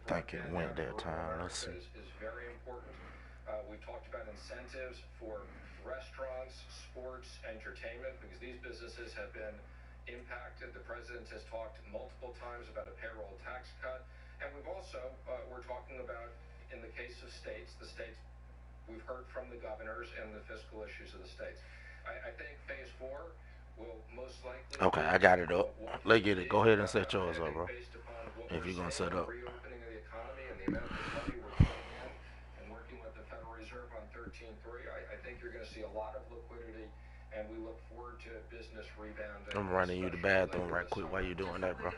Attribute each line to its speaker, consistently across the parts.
Speaker 1: think it went that time. Let's see.
Speaker 2: Is very important. We talked about incentives for restaurants, sports, entertainment, because these businesses have been impacted. The president has talked multiple times about a payroll tax cut. And we've also, we're talking about, in the case of states, the states, we've heard from the governors and the fiscal issues of the states. I think phase four will most likely
Speaker 1: Okay, I got it up. Let's get it. Go ahead and set yours up, bro.
Speaker 2: based upon what
Speaker 1: If
Speaker 2: we're
Speaker 1: you're gonna
Speaker 2: seeing,
Speaker 1: set
Speaker 2: the
Speaker 1: up.
Speaker 2: reopening of the economy and the amount of money we're putting in and working with the Federal Reserve on 13.3, I think you're going to see a lot of liquidity, and we look forward to business rebounding.
Speaker 1: I'm running you the bathroom right quick while you're doing that, bro.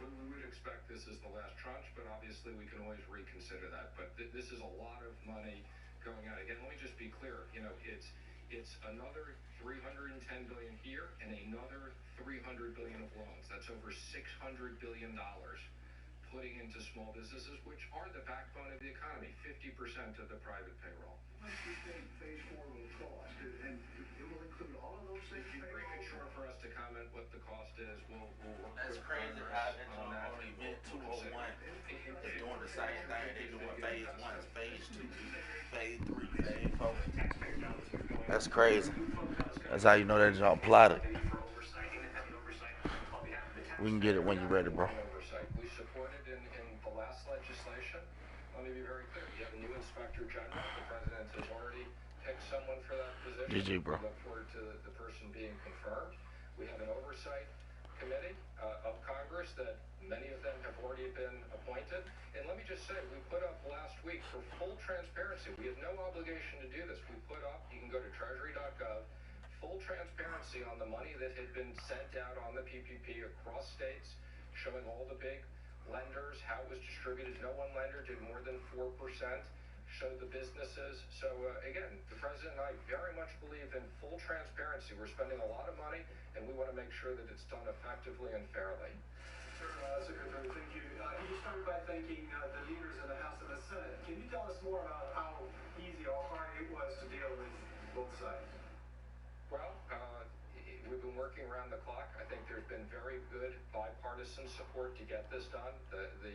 Speaker 2: We would expect this is the last tranche, but obviously we can always reconsider that. But this is a lot of money going out. Again, let me just be clear. You know, it's another 310 billion here and another 300 billion of loans. That's over 600 billion dollars putting into small businesses, which are the backbone of the economy. 50% of the private payroll.
Speaker 3: What do you think phase four will cost? And it will include all of those things?
Speaker 2: It'd be premature for us to comment what the cost is. We'll work
Speaker 1: That's
Speaker 2: with
Speaker 1: crazy
Speaker 2: Congress
Speaker 1: how that
Speaker 2: on that.
Speaker 1: only meant 201. They're doing the same thing. They're doing phase one, phase two, phase three, phase four. That's crazy. That's how you know that job plotted. We can get it when you're ready, bro.
Speaker 2: Oversight. We supported in the last legislation. Let me be very clear. You have a new inspector general. The president has already picked someone for that position.
Speaker 1: GG, bro.
Speaker 2: We look forward to the person being confirmed. We have an oversight committee of Congress that many of them have already been appointed. And let me just say, we put up last week for full transparency. We have no obligation to do this. We put up, you can go to treasury.gov, full transparency on the money that had been sent out on the PPP across states, showing all the big lenders, how it was distributed. No one lender did more than 4%. Showed the businesses. So again, the president and I very much believe in full transparency. We're spending a lot of money, and we want to make sure that it's done effectively and fairly.
Speaker 3: Sir, Secretary, thank you. You started by thanking the leaders in the House and the Senate. Can you tell us more about how easy or hard it was to deal with both sides?
Speaker 2: Well, we've been working around the clock. I think there's been very good bipartisan support to get this done. The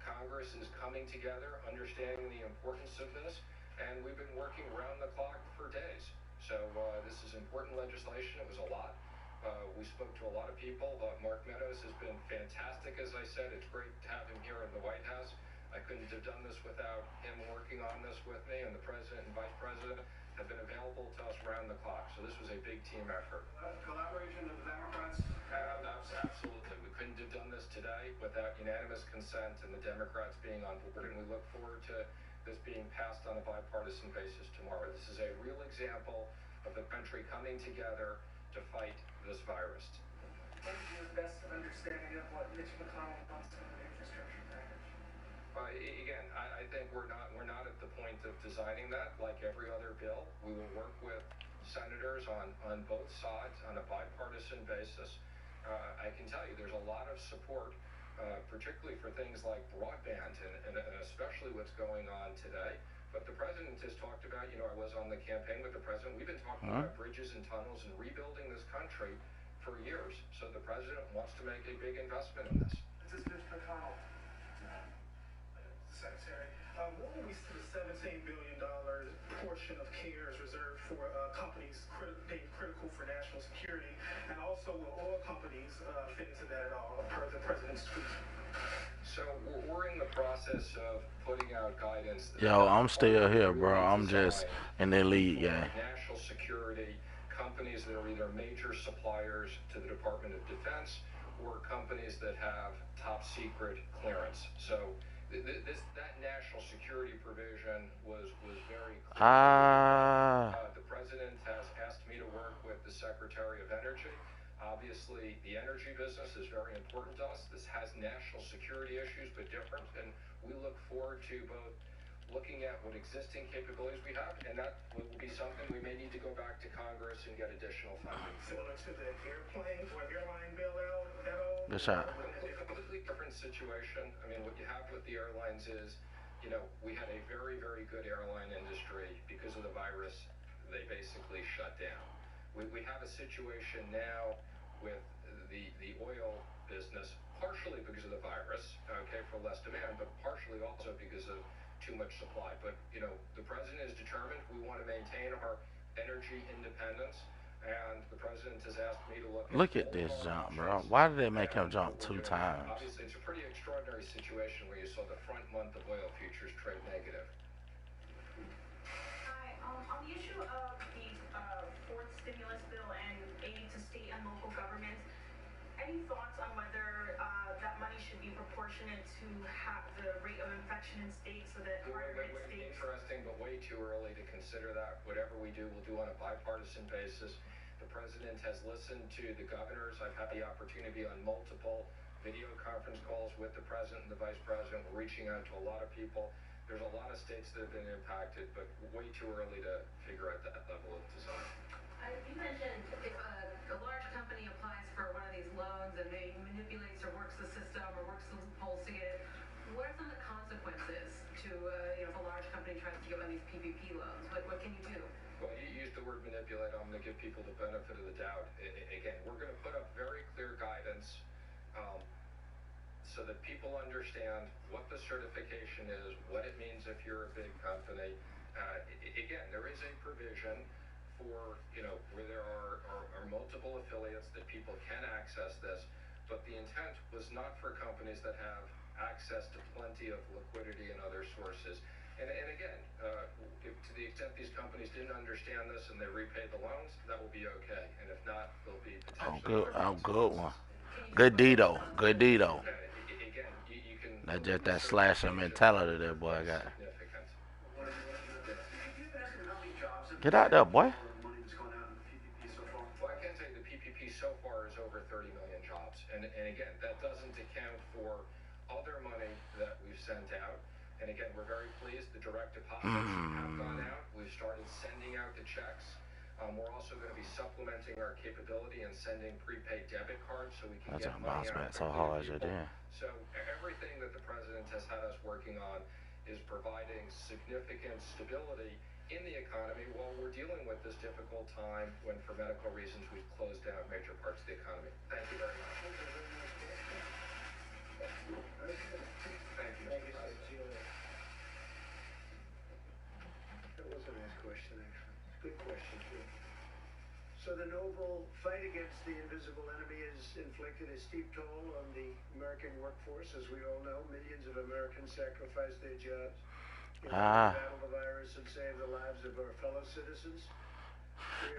Speaker 2: Congress is coming together, understanding the importance of this, and we've been working around the clock for days. So this is important legislation. It was a lot. We spoke to a lot of people. Mark Meadows has been fantastic, as I said. It's great to have him here in the White House. I couldn't have done this without him working on this with me, and the president and vice president have been available to us around the clock. So this was a big team effort.
Speaker 3: Collaboration of the Democrats?
Speaker 2: Absolutely. We couldn't have done this today without unanimous consent and the Democrats being on board, and we look forward to this being passed on a bipartisan basis tomorrow. This is a real example of the country coming together to fight this virus.
Speaker 3: What is your best understanding of what Mitch McConnell wants in the infrastructure package?
Speaker 2: Again, I think we're not at the point of designing that. Like every other bill, we will work with senators on both sides on a bipartisan basis. I can tell you there's a lot of support, particularly for things like broadband and especially what's going on today. But the president has talked about, you know, I was on the campaign with the president. We've been talking about bridges and tunnels and rebuilding this country for years. So the president wants to make a big investment in this.
Speaker 3: This is Mitch McConnell. Secretary, what will we see the $17 billion portion of CARES reserved for companies being critical for national security? And also, will oil companies fit into that at all, per the president's tweet?
Speaker 2: So we're in the process of putting out guidance.
Speaker 1: Yo, I'm still here, bro. I'm just in the lead, yeah.
Speaker 2: National security companies that are either major suppliers to the Department of Defense or companies that have top secret clearance. So that national security provision was very clear. The president has asked me to work with the Secretary of Energy. Obviously, the energy business is very important to us. This has national security issues, but different. And we look forward to both looking at what existing capabilities we have, and that will be something we may need to go back to Congress and get additional funding.
Speaker 3: Similar to the airplane or airline bailout at all?
Speaker 1: Yes, sir.
Speaker 2: A completely different situation. I mean, what you have with the airlines is, you know, we had a very, very good airline industry. Because of the virus, they basically shut down. We have a situation now with too much supply. But, you know, the president is determined. We want to maintain our energy independence. And the president has asked me to
Speaker 1: Look at this jump, bro. Why did they make him jump 2 times?
Speaker 2: Obviously, it's a pretty extraordinary situation where you saw the front month of oil futures trade negative.
Speaker 4: Hi, on the issue of the fourth stimulus bill and aid to state and local governments, any thoughts on whether that money should be proportionate to the rate of infection in states so that hard-hit states...
Speaker 2: Interesting, but way too early to consider that. Whatever we do, we'll do on a bipartisan basis. The president has listened to the governors. I've had the opportunity to be on multiple video conference calls with the president and the vice president. We're reaching out to a lot of people. There's a lot of states that have been impacted, but way too early to figure out that level of design.
Speaker 5: You mentioned if a large company applies for one of these loans and they manipulates or works the system or works the loopholes to get it, what are some of the consequences to, you know, if a large company tries to get one of these PPP loans? What can you do?
Speaker 2: Well, you used the word manipulate. I'm going to give people the benefit of the doubt. Again, we're going to put up very clear guidance so that people understand what the certification is, what it means if you're a big company. Again, there is a provision for, you know, where there are multiple affiliates that people can access this, but the intent was not for companies that have access to plenty of liquidity and other sources. And again, if to the extent these companies didn't understand this and they repaid the loans, that will be okay. And if not, they'll be potentially...
Speaker 1: Good one. Good Dito. Good Dito.
Speaker 2: Again, you can...
Speaker 1: That's just that slasher mentality that boy got. Get out there, boy.
Speaker 2: Well, I can tell you the PPP so far is over 30 million jobs. And again, that doesn't account for other money that we've sent out. And again, we're very pleased. The direct deposits have gone out. We've started sending out the checks. We're also going to be supplementing our capability and sending prepaid debit cards so we can get money out.
Speaker 1: So hard as it is.
Speaker 2: So everything that the president has had us working on is providing significant stability in the economy while we're dealing with this difficult time when, for medical reasons, we've closed down major parts of the economy. Thank you very much. Thank you.
Speaker 6: That was a nice question, actually. Good question, too. So the noble fight against the invisible enemy has inflicted a steep toll on the American workforce. As we all know, millions of Americans sacrificed their jobs in order to battle the virus and save the lives of our fellow citizens.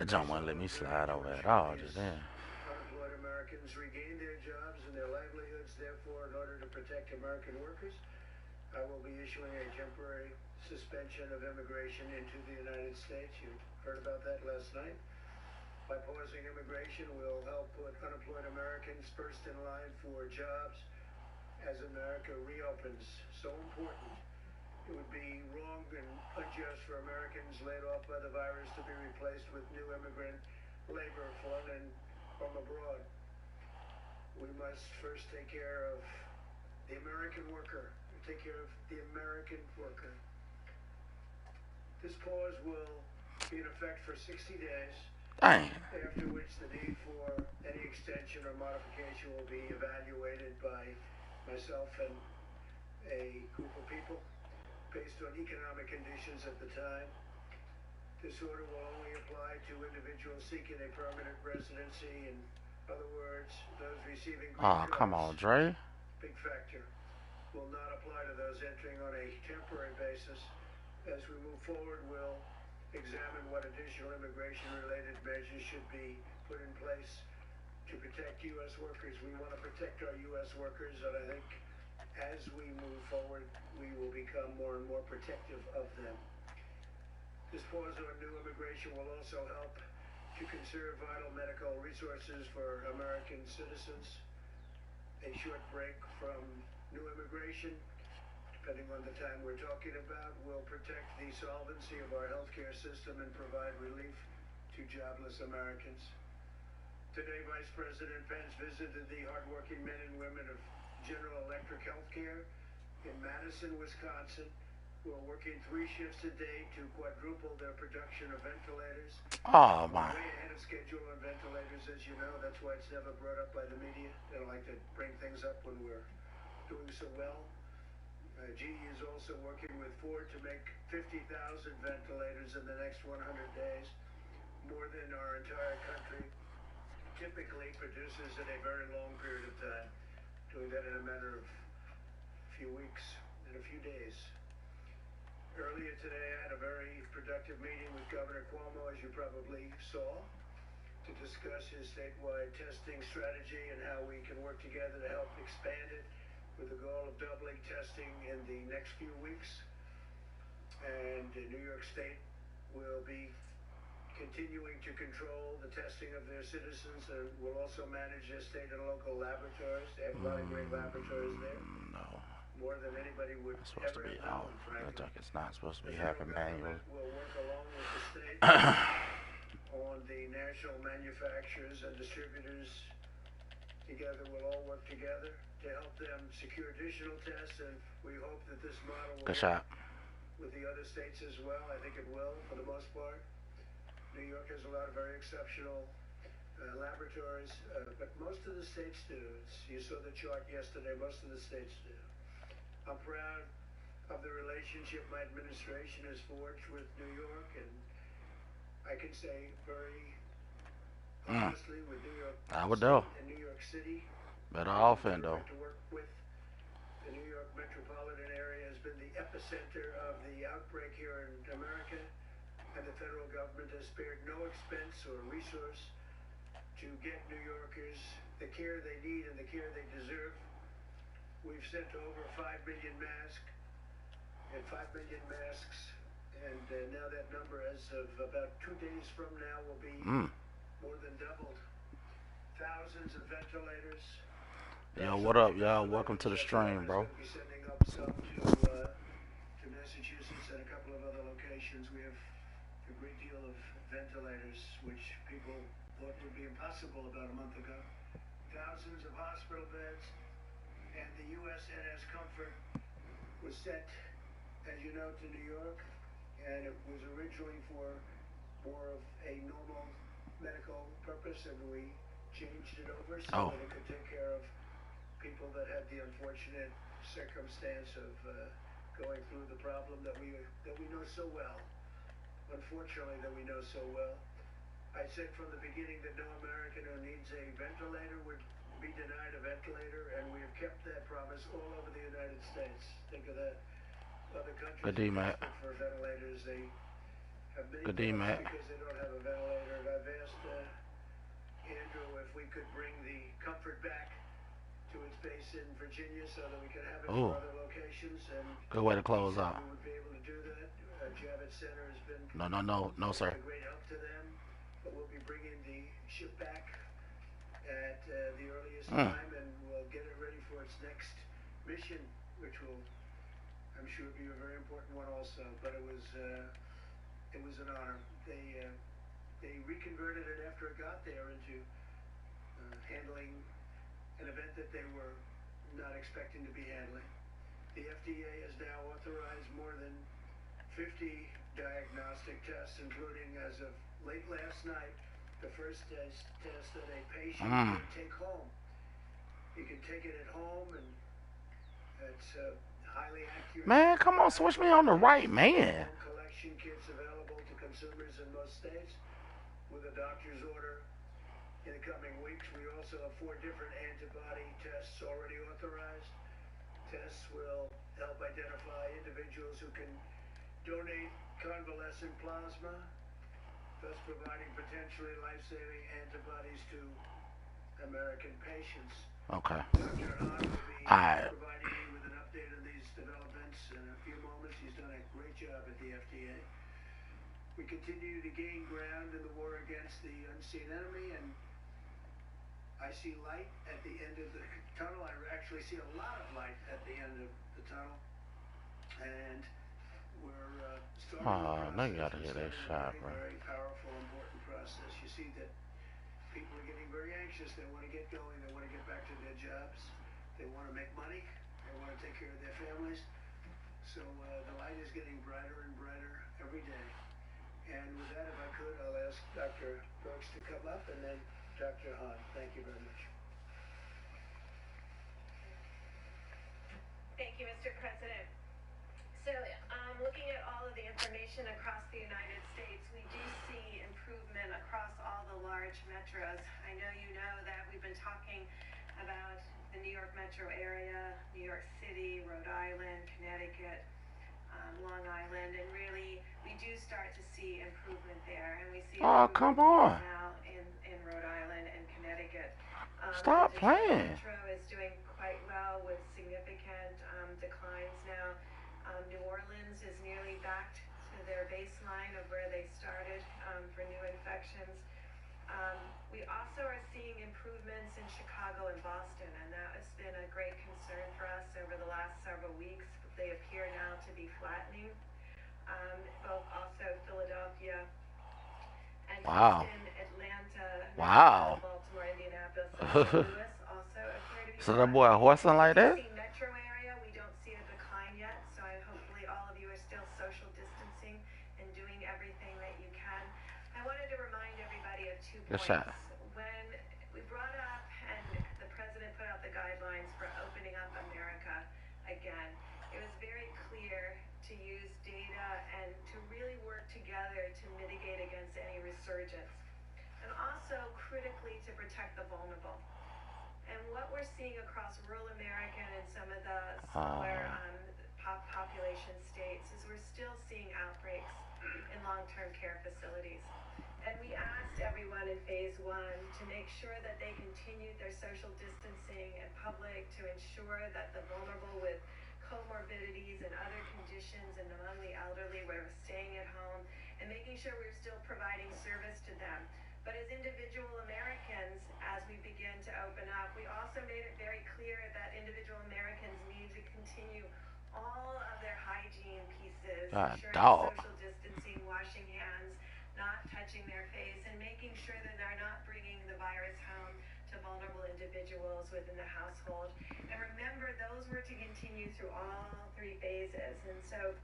Speaker 1: It don't want to let me slide over at all, just then.
Speaker 6: Unemployed Americans regained their jobs and their livelihoods. Therefore, in order to protect American workers, I will be issuing a temporary suspension of immigration into the United States. You heard about that last night. By pausing immigration, we'll help put unemployed Americans first in line for jobs as America reopens. So important. It would be wrong and unjust for Americans laid off by the virus to be replaced with new immigrant labor flown in from abroad. We must first take care of the American worker. Take care of the American worker. This pause will be in effect for 60 days.
Speaker 1: Dang.
Speaker 6: After which the need for any extension or modification will be evaluated by myself and a group of people based on economic conditions at the time. This order will only apply to individuals seeking a permanent residency. In other words, those receiving green
Speaker 1: come on,
Speaker 6: cards,
Speaker 1: Dre.
Speaker 6: big factor, will not apply to those entering on a temporary basis. As we move forward, we'll examine what additional immigration-related measures should be put in place to protect U.S. workers. We want to protect our U.S. workers, and I think as we move forward, we will become more and more protective of them. This pause on new immigration will also help to conserve vital medical resources for American citizens. A short break from new immigration, depending on the time we're talking about, will protect the solvency of our healthcare system and provide relief to jobless Americans. Today, Vice President Pence visited the hardworking men and women of General Electric Healthcare in Madison, Wisconsin, who are working 3 shifts a day to quadruple their production of ventilators.
Speaker 1: Oh, my.
Speaker 6: We're way ahead of schedule on ventilators, as you know. That's why it's never brought up by the media. They don't like to bring things up when we're doing so well. GE is also working with Ford to make 50,000 ventilators in the next 100 days, more than our entire country typically produces in a very long period of time, doing that in a matter of a few weeks and a few days. Earlier today, I had a very productive meeting with Governor Cuomo, as you probably saw, to discuss his statewide testing strategy and how we can work together to help expand it, with the goal of doubling testing in the next few weeks. And New York State will be continuing to control the testing of their citizens, and will also manage their state and local laboratories. They have a lot of great laboratories there.
Speaker 1: No.
Speaker 6: More than anybody would
Speaker 1: It's supposed
Speaker 6: ever
Speaker 1: to be
Speaker 6: have
Speaker 1: out.
Speaker 6: known, frankly.
Speaker 1: Looks like it's not supposed to be
Speaker 6: The
Speaker 1: happening
Speaker 6: federal
Speaker 1: manually.
Speaker 6: government will work along with the state on the national manufacturers and distributors. Together, we'll all work together to help them secure additional tests, and we hope that this model will
Speaker 1: Good
Speaker 6: work
Speaker 1: shot.
Speaker 6: with the other states as well. I think it will, for the most part. New York has a lot of very exceptional laboratories, but most of the states do. You saw the chart yesterday, most of the states do. I'm proud of the relationship my administration has forged with New York, and I can say very honestly with New York
Speaker 1: I would know.
Speaker 6: and New York City.
Speaker 1: Better offend though.
Speaker 6: To work with the New York metropolitan area has been the epicenter of the outbreak here in America, and the federal government has spared no expense or resource to get New Yorkers the care they need and the care they deserve. We've sent over 5 million masks, and now that number, as of about 2 days from now, will be more than doubled. Thousands of ventilators.
Speaker 1: Yo, what up, y'all? Welcome to the stream, bro.
Speaker 6: We'll be sending up some to Massachusetts and a couple of other locations. We have a great deal of ventilators, which people thought would be impossible about a month ago. Thousands of hospital beds, and the USNS Comfort was sent, as you know, to New York, and it was originally for more of a normal medical purpose, and we changed it over so that it could take care of people that had the unfortunate circumstance of going through the problem that we know so well. Unfortunately, that we know so well. I said from the beginning that no American who needs a ventilator would be denied a ventilator, and we have kept that promise all over the United States. Think of that. Other countries for ventilators, they have many problems because they don't have a ventilator. And I've asked Andrew if we could bring the Comfort back to its base in Virginia so that we could have it for other locations. And
Speaker 1: good way to close out.
Speaker 6: We would be able to do that. Javits Center has been
Speaker 1: No, sir.
Speaker 6: a great help to them, but we'll be bringing the ship back at the earliest time, and we'll get it ready for its next mission, which will, I'm sure, be a very important one also. But it was an honor. They reconverted it after it got there into handling an event that they were not expecting to be handling. The FDA has now authorized more than 50 diagnostic tests, including, as of late last night, the first test that a patient can take home. You can take it at home, and it's highly accurate.
Speaker 1: Man, come on, switch me on the right man.
Speaker 6: Collection kits available to consumers in most states with a doctor's order in the coming weeks. We also have 4 different antibody tests already authorized. Tests will help identify individuals who can donate convalescent plasma, thus providing potentially life-saving antibodies to American patients.
Speaker 1: Okay.
Speaker 6: Dr. Hahn will be providing you with an update on these developments in a few moments. He's done a great job at the FDA. We continue to gain ground in the war against the unseen enemy, and I see light at the end of the tunnel. I actually see a lot of light at the end of the tunnel, and we're starting
Speaker 1: now you gotta hear that shot, bro.
Speaker 6: Very powerful, important process. You see that people are getting very anxious. They want to get going. They want to get back to their jobs. They want to make money. They want to take care of their families. So the light is getting brighter and brighter every day. And with that, if I could, I'll ask Dr. Brooks to come up, and then Dr. Hahn. Thank you very much.
Speaker 4: Thank you, Mr. President.
Speaker 7: nation, across the United States, we do see improvement across all the large metros. I know you know that we've been talking about the New York metro area, New York City, Rhode Island, Connecticut, Long Island, and really we do start to see improvement there, and we see
Speaker 1: come on
Speaker 7: now in Rhode Island and Connecticut.
Speaker 1: Stop
Speaker 7: the
Speaker 1: playing.
Speaker 7: Metro is doing quite well with significant declines now. New Orleans is nearly back to their baseline of where they started for new infections. We also are seeing improvements in Chicago and Boston, and that has been a great concern for us over the last several weeks. They appear now to be flattening. Both also Philadelphia and Houston, Atlanta, Baltimore, Indianapolis, and St. Louis also appear to be
Speaker 1: So that boy horsing like that?
Speaker 7: In the metro area, we don't see a decline yet, so hopefully all of you are still social distancing and doing everything that you can. I wanted to remind everybody of 2 points. When we brought up and the president put out the guidelines for opening up America again, it was very clear to use data and to really work together to mitigate against any resurgence, and also critically to protect the vulnerable. And what we're seeing across rural America and some of the smaller population states is we're still seeing outbreaks in long-term care facilities. And we asked everyone in phase 1 to make sure that they continued their social distancing in public, to ensure that the vulnerable with comorbidities and other conditions and among the elderly were staying at home, and making sure we're still providing service to them. But as individual Americans, as we begin to open up, we also made it very clear that individual Americans need to continue all of their hygiene pieces, ensuring social distancing, washing hands, not touching their face, and making sure that they're not bringing the virus home to vulnerable individuals within the household. And remember, those were to continue through all 3 phases. And so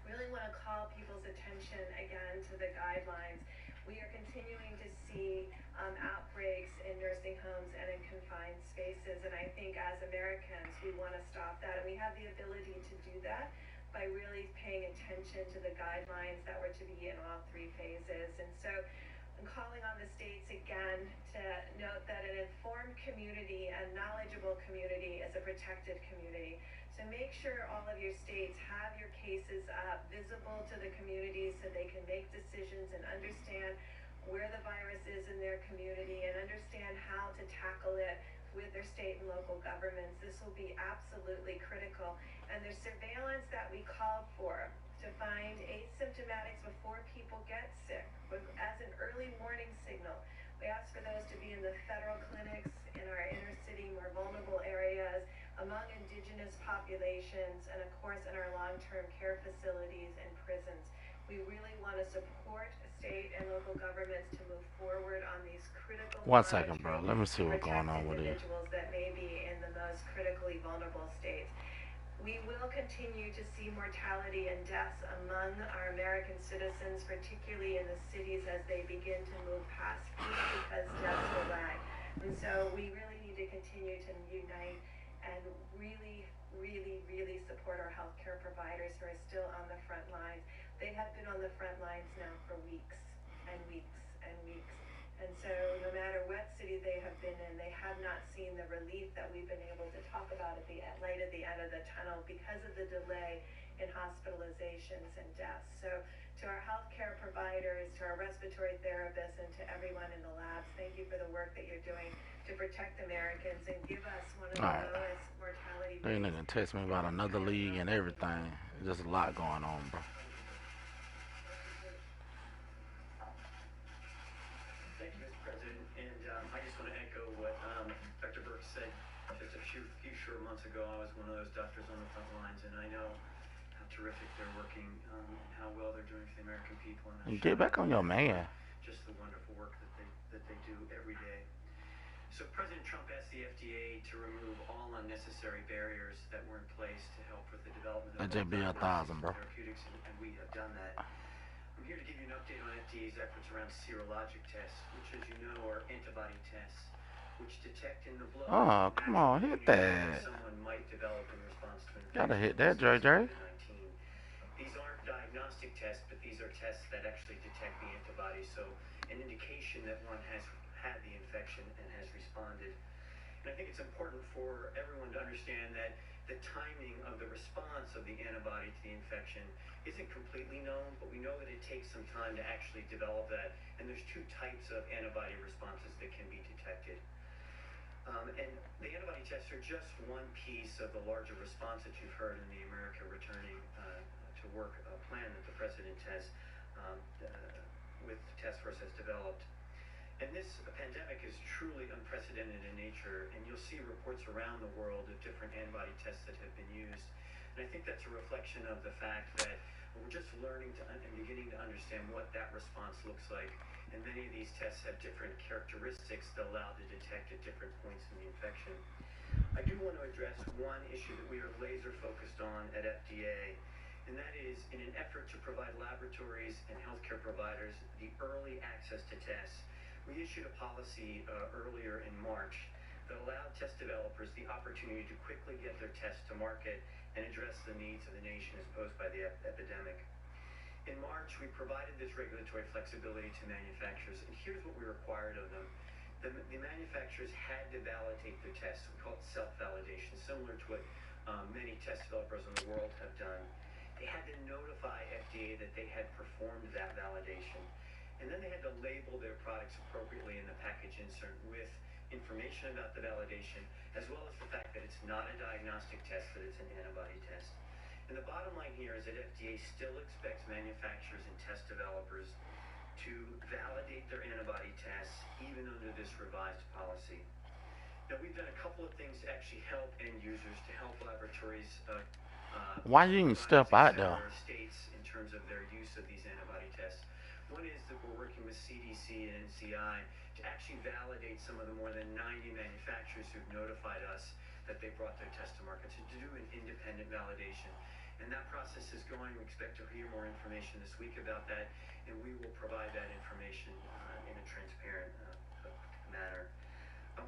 Speaker 7: really want to call people's attention again to the guidelines. We are continuing to see outbreaks in nursing homes and in confined spaces, and I think as Americans we want to stop that, and we have the ability to do that by really paying attention to the guidelines that were to be in all 3 phases. And so I'm calling on the states again to note that an informed community and knowledgeable community is a protected community. So make sure all of your states have your cases up, visible to the communities, so they can make decisions and understand where the virus is in their community and understand how to tackle it with their state and local governments. This will be absolutely critical. And the surveillance that we called for to find asymptomatics before people get sick as an early warning signal. We asked for those to be in the federal clinics, in our inner city, more vulnerable areas, among indigenous populations, and of course in our long-term care facilities and prisons. We really want to support state and local governments to move forward on these critical.
Speaker 1: 1 second, bro. Let me see what's going on with it.
Speaker 7: Individuals that may be in the most critically vulnerable states. We will continue to see mortality and deaths among our American citizens, particularly in the cities as they begin to move past peak, because deaths will lag. And so we really need to continue to unite and really support our healthcare providers who are still on the front lines. They have been on the front lines now for weeks and weeks and weeks. And so no matter what city they have been in, they have not seen the relief that we've been able to talk about at the light at the end of the tunnel because of the delay in hospitalizations and deaths. So to our healthcare providers, to our respiratory therapists, and to everyone in the labs, thank you for the work that you're doing to protect Americans and give us one of the lowest mortality rates.
Speaker 1: They nigga text me about another league and everything. There's just a lot going on, bro.
Speaker 8: Short months ago, I was one of those doctors on the front lines, and I know how terrific they're working, and how well they're doing for the American people. And
Speaker 1: get back on your man.
Speaker 8: Just the wonderful work that they do every day. So President Trump asked the FDA to remove all unnecessary barriers that were in place to help with the development of therapeutics, and we have done that. I'm here to give you an update on FDA's efforts around serologic tests, which, as you know, are antibody tests which detect in the blood.
Speaker 1: Oh, come on, hit that.
Speaker 8: Someone might develop in response to
Speaker 1: Gotta hit that, JJ.
Speaker 8: These aren't diagnostic tests, but these are tests that actually detect the antibodies, so an indication that one has had the infection and has responded. And I think it's important for everyone to understand that the timing of the response of the antibody to the infection isn't completely known, but we know that it takes some time to actually develop that. And there's two types of antibody responses that can be detected. And the antibody tests are just one piece of the larger response that you've heard in the America Returning to Work plan that the President has, with Task Force, has developed. And this pandemic is truly unprecedented in nature, and you'll see reports around the world of different antibody tests that have been used. And I think that's a reflection of the fact that we're just learning to and beginning to understand what that response looks like. And many of these tests have different characteristics that allow to detect at different points in the infection. I do want to address one issue that we are laser focused on at FDA, and that is in an effort to provide laboratories and healthcare providers the early access to tests. We issued a policy earlier in March that allowed test developers the opportunity to quickly get their tests to market and address the needs of the nation as posed by the epidemic. In March, we provided this regulatory flexibility to manufacturers, and here's what we required of them. The manufacturers had to validate their tests. We call it self-validation, similar to what many test developers in the world have done. They had to notify FDA that they had performed that validation. And then they had to label their products appropriately in the package insert with information about the validation, as well as the fact that it's not a diagnostic test, that it's an antibody test. And the bottom line here is that FDA still expects manufacturers and test developers to validate their antibody tests even under this revised policy. Now, we've done a couple of things to actually help end users, to help laboratories
Speaker 1: why you even step out there?
Speaker 8: States in terms of their use of these antibody tests. One is that we're working with CDC and NCI to actually validate some of the more than 90 manufacturers who've notified us that they brought their test to market, to do an independent validation. And that process is going. We expect to hear more information this week about that, and we will provide that information in a transparent manner.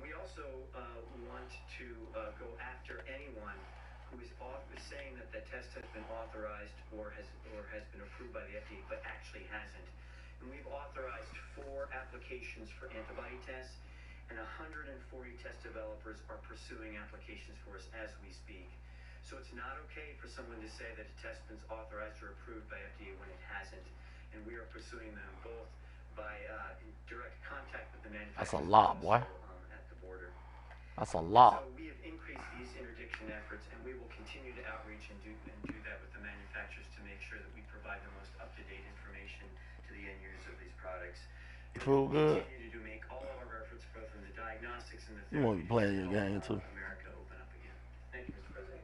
Speaker 8: We also want to go after anyone who is saying that the test has been authorized or has been approved by the FDA, but actually hasn't. And we've authorized 4 applications for antibody tests, and 140 test developers are pursuing applications for us as we speak. So it's not okay for someone to say that a test has been authorized or approved by FDA when it hasn't. And we are pursuing them both by direct contact with the manufacturers.
Speaker 1: That's a lot, boy.
Speaker 8: At the border.
Speaker 1: That's a lot.
Speaker 8: So we have increased these interdiction efforts, and we will continue to outreach and do that with the manufacturers to make sure that we provide the most up-to-date information to the end users of these products.
Speaker 1: True good.
Speaker 8: Continue to make all of our efforts, both in the diagnostics and the
Speaker 1: You won't be playing your game too.
Speaker 8: America open up again. Thank you, Mr. President.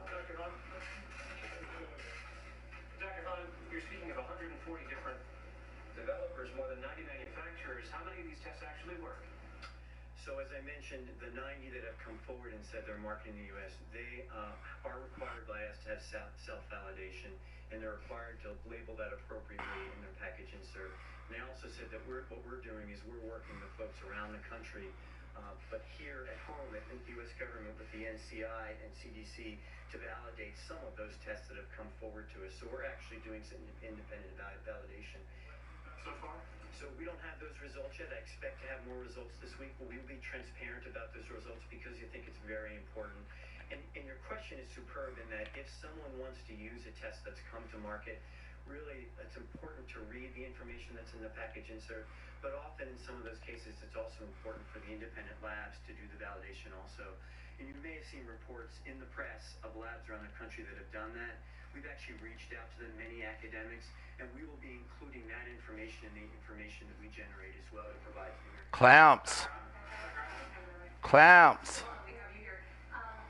Speaker 2: Dr. Hunt, you're speaking of 140 different developers, more than 90 manufacturers. How many of these tests actually work?
Speaker 8: So as I mentioned, the 90 that have come forward and said they're marketing in the U.S., they are required by us to have self-validation, and they're required to label that appropriately in their package insert. And they also said that what we're doing is we're working with folks around the country, but here at home at the U.S. government with the NCI and CDC to validate some of those tests that have come forward to us. So we're actually doing some independent validation.
Speaker 2: So far?
Speaker 8: So we don't have those results yet. I expect to have more results this week, but we'll be transparent about those results because you think it's very important. And your question is superb in that if someone wants to use a test that's come to market, really it's important to read the information that's in the package insert, but often in some of those cases it's also important for the independent labs to do the validation also. And you may have seen reports in the press of labs around the country that have done that. We've actually reached out to them, many academics, and we will be including that information in the information that we generate as well to provide to the
Speaker 1: Clamps. Clamps.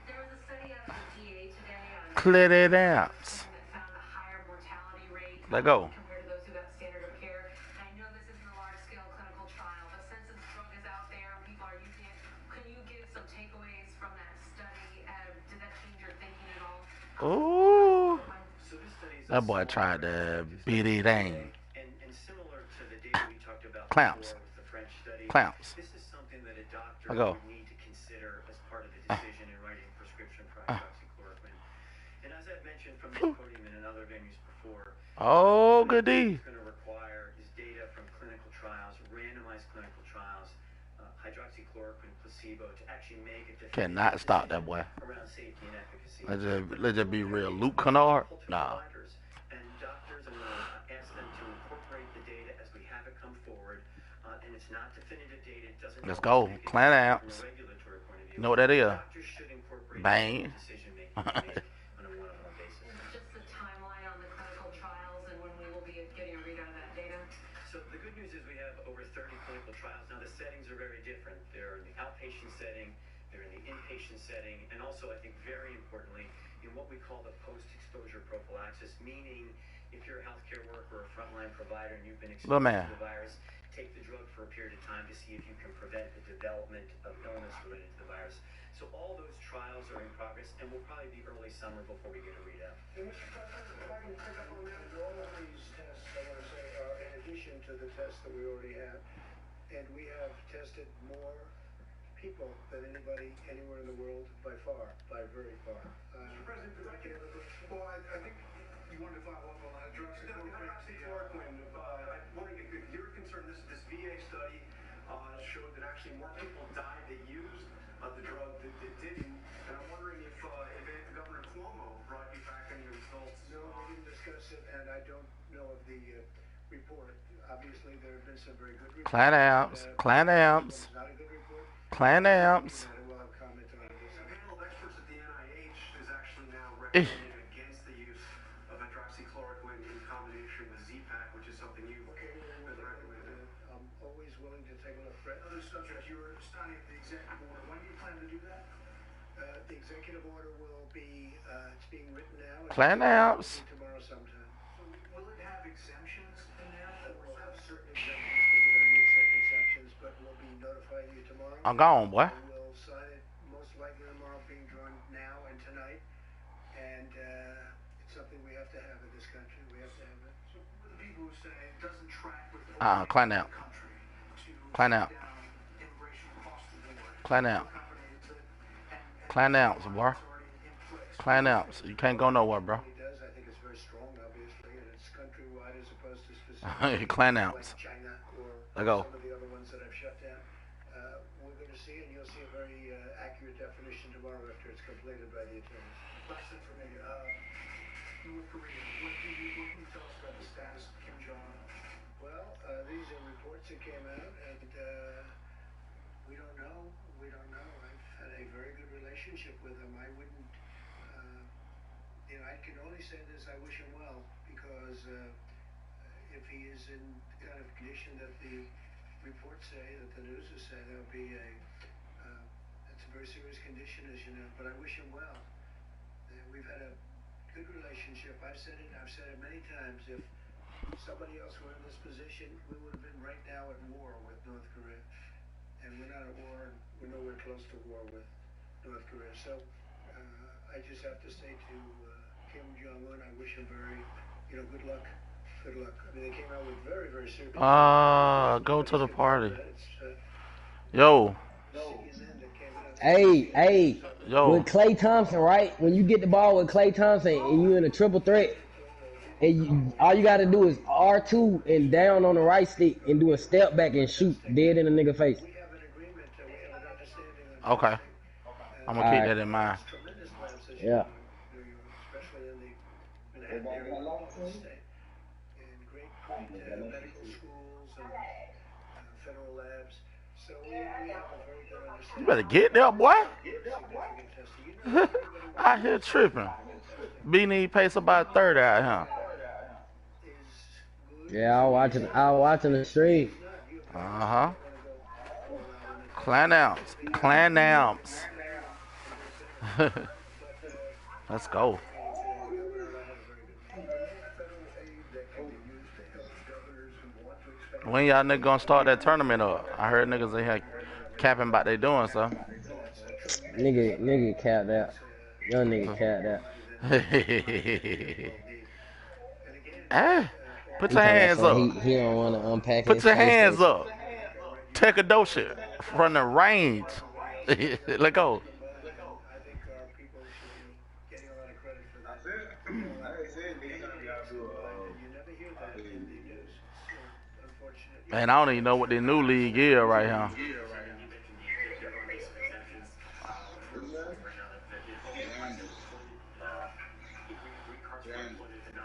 Speaker 5: There was a study out of the DA today on
Speaker 1: Clear it out.
Speaker 5: that found a higher mortality rate
Speaker 1: Let go.
Speaker 5: compared to those who got standard of care. And I know this isn't a large-scale clinical trial, but since this drug is out there, people are using it. Can you give some takeaways from that study? Did that change your thinking at all?
Speaker 1: Ooh.
Speaker 8: So this study is
Speaker 1: That boy tried to beat it in.
Speaker 8: and similar to the data we talked about
Speaker 1: Clamps.
Speaker 8: before with the French study.
Speaker 1: Clamps.
Speaker 8: This is something that a doctor
Speaker 1: Let go.
Speaker 8: would need to consider as part of the decision in writing a prescription for hydroxychloroquine. And And as I've mentioned from this podium and in other venues before,
Speaker 1: Oh, good D.
Speaker 8: It's going to require is data from clinical trials, randomized clinical trials, hydroxychloroquine, placebo, to actually make a definitive
Speaker 1: Cannot stop that
Speaker 8: decision
Speaker 1: boy.
Speaker 8: around safety and efficacy.
Speaker 1: Let's just be real. Luke Kennard? Nah.
Speaker 8: And doctors, I'm going to ask them to incorporate the data as we have it come forward. And it's not definitive data. It doesn't
Speaker 1: Let's go. Clan amps.
Speaker 8: from a regulatory point of view.
Speaker 1: You know what that is?
Speaker 8: Doctors should incorporate
Speaker 1: Bang.
Speaker 8: decision-making on a one-on-one basis.
Speaker 5: Just the timeline on the clinical trials and when we will be getting a readout of that data?
Speaker 8: So the good news is we have over 30 clinical trials. Now the settings are very different. They're in the outpatient setting, they're in the inpatient setting, and also I think very importantly in what we call the post-exposure prophylaxis, meaning if you're a healthcare worker or a frontline provider and you've been exposed to the virus, take the drug for a period of time to see if you can prevent the development of illness related to the virus. So all those trials are in progress and will probably be early summer before we get a readout.
Speaker 6: And Mr. President, if I can pick up on that, all of these tests, I want to say, are in addition to the tests that we already have. And we have tested more people than anybody anywhere in the world by far, by very far.
Speaker 3: Mr. President, if I can, well, I think you wanted to follow up on hydroxychloroquine. I'm wondering if you're concerned, this VA study showed that actually more people died that used the drug that didn't. And I'm wondering if Governor Cuomo brought you back any results.
Speaker 6: No, we didn't discuss it, and I don't know of the report. Obviously, there have been some very good reports.
Speaker 1: Clan amps. Clan amps.
Speaker 6: Not a good report.
Speaker 1: Clan amps.
Speaker 6: We'll have comment on it.
Speaker 3: A panel of experts at the NIH is actually now recommending against the use of hydroxychloroquine in combination with Z-Pak, which is something you've been recommending.
Speaker 6: I'm always willing to take a look. Brett?
Speaker 3: Other subject, you were studying the executive order. When do you plan to do that?
Speaker 6: The executive order will be, it's being written now.
Speaker 1: Clan amps.
Speaker 6: Tomorrow sometime.
Speaker 3: So will it have exemptions in there?
Speaker 6: We'll have certain exemptions, because we're going to need certain exemptions, but we'll be notifying you tomorrow.
Speaker 1: I'm gone, boy.
Speaker 6: We'll sign it most likely tomorrow, being drawn now and tonight. And it's something we have to have in this country. We have to have it.
Speaker 3: So for the people who say it doesn't track with the
Speaker 1: Clan amp.
Speaker 3: country to
Speaker 1: Clan amp.
Speaker 3: down immigration across the board.
Speaker 1: Clan amp.
Speaker 3: Companies and
Speaker 1: Clan amps, boy.
Speaker 3: already in place.
Speaker 1: Clan amps. You can't go nowhere, bro.
Speaker 6: It does. I think it's very strong, obviously, and it's countrywide as opposed to specific.
Speaker 1: Clan amps.
Speaker 6: Like China or
Speaker 1: Let go.
Speaker 6: some of the other ones that I've shut down. We're going to see, and you'll see a very accurate definition tomorrow after it's completed by the attorneys.
Speaker 3: Last thing for me, North Korea. What can you tell us about the status of Kim Jong-un?
Speaker 6: Well, these are reports that came out, and we don't know. We don't know. I've had a very good relationship with him. I wouldn't, I can only say this, I wish him well, because if he is in the kind of condition that the reports say, that the news is saying, that would be it's a very serious condition, as you know, but I wish him well. We've had a good relationship. I've said it many times. If somebody else were in this position, we would have been right now at war with North Korea. And we're not at war, and we're nowhere close to war with North Korea. So I just have to say to Kim Jong-un, I wish him very, good luck. Good luck. I mean, they came out with very, very serious.
Speaker 1: Go to the party. Yo.
Speaker 9: Hey,
Speaker 1: Yo.
Speaker 9: with Klay Thompson, right? When you get the ball with Klay Thompson and you in a triple threat, and all you got to do is R2 and down on the right stick and do a step back and shoot dead in a nigga face.
Speaker 6: We have an agreement, we have an understanding.
Speaker 1: Okay. I'm going to keep that in mind.
Speaker 6: Tremendous labs, as
Speaker 9: Yeah.
Speaker 6: especially in the Manhattan area of the state. And great medical schools and federal labs. So we have a very good understanding.
Speaker 1: You better get there, boy.
Speaker 6: Significant testing.
Speaker 1: Out here tripping. B-need pace about 30 out here.
Speaker 9: Yeah, I was watching the stream.
Speaker 1: Uh-huh. Clan amps. Clan amps. Let's go. When y'all niggas gonna start that tournament up? I heard niggas in here capping about they doing so.
Speaker 9: Nigga capped out. Young nigga capped out.
Speaker 1: Hey, put your hands up.
Speaker 9: He don't want to unpack.
Speaker 1: Put your hands up. Take a dosha from the range. Let go. Man, I don't even know what the new league is right here.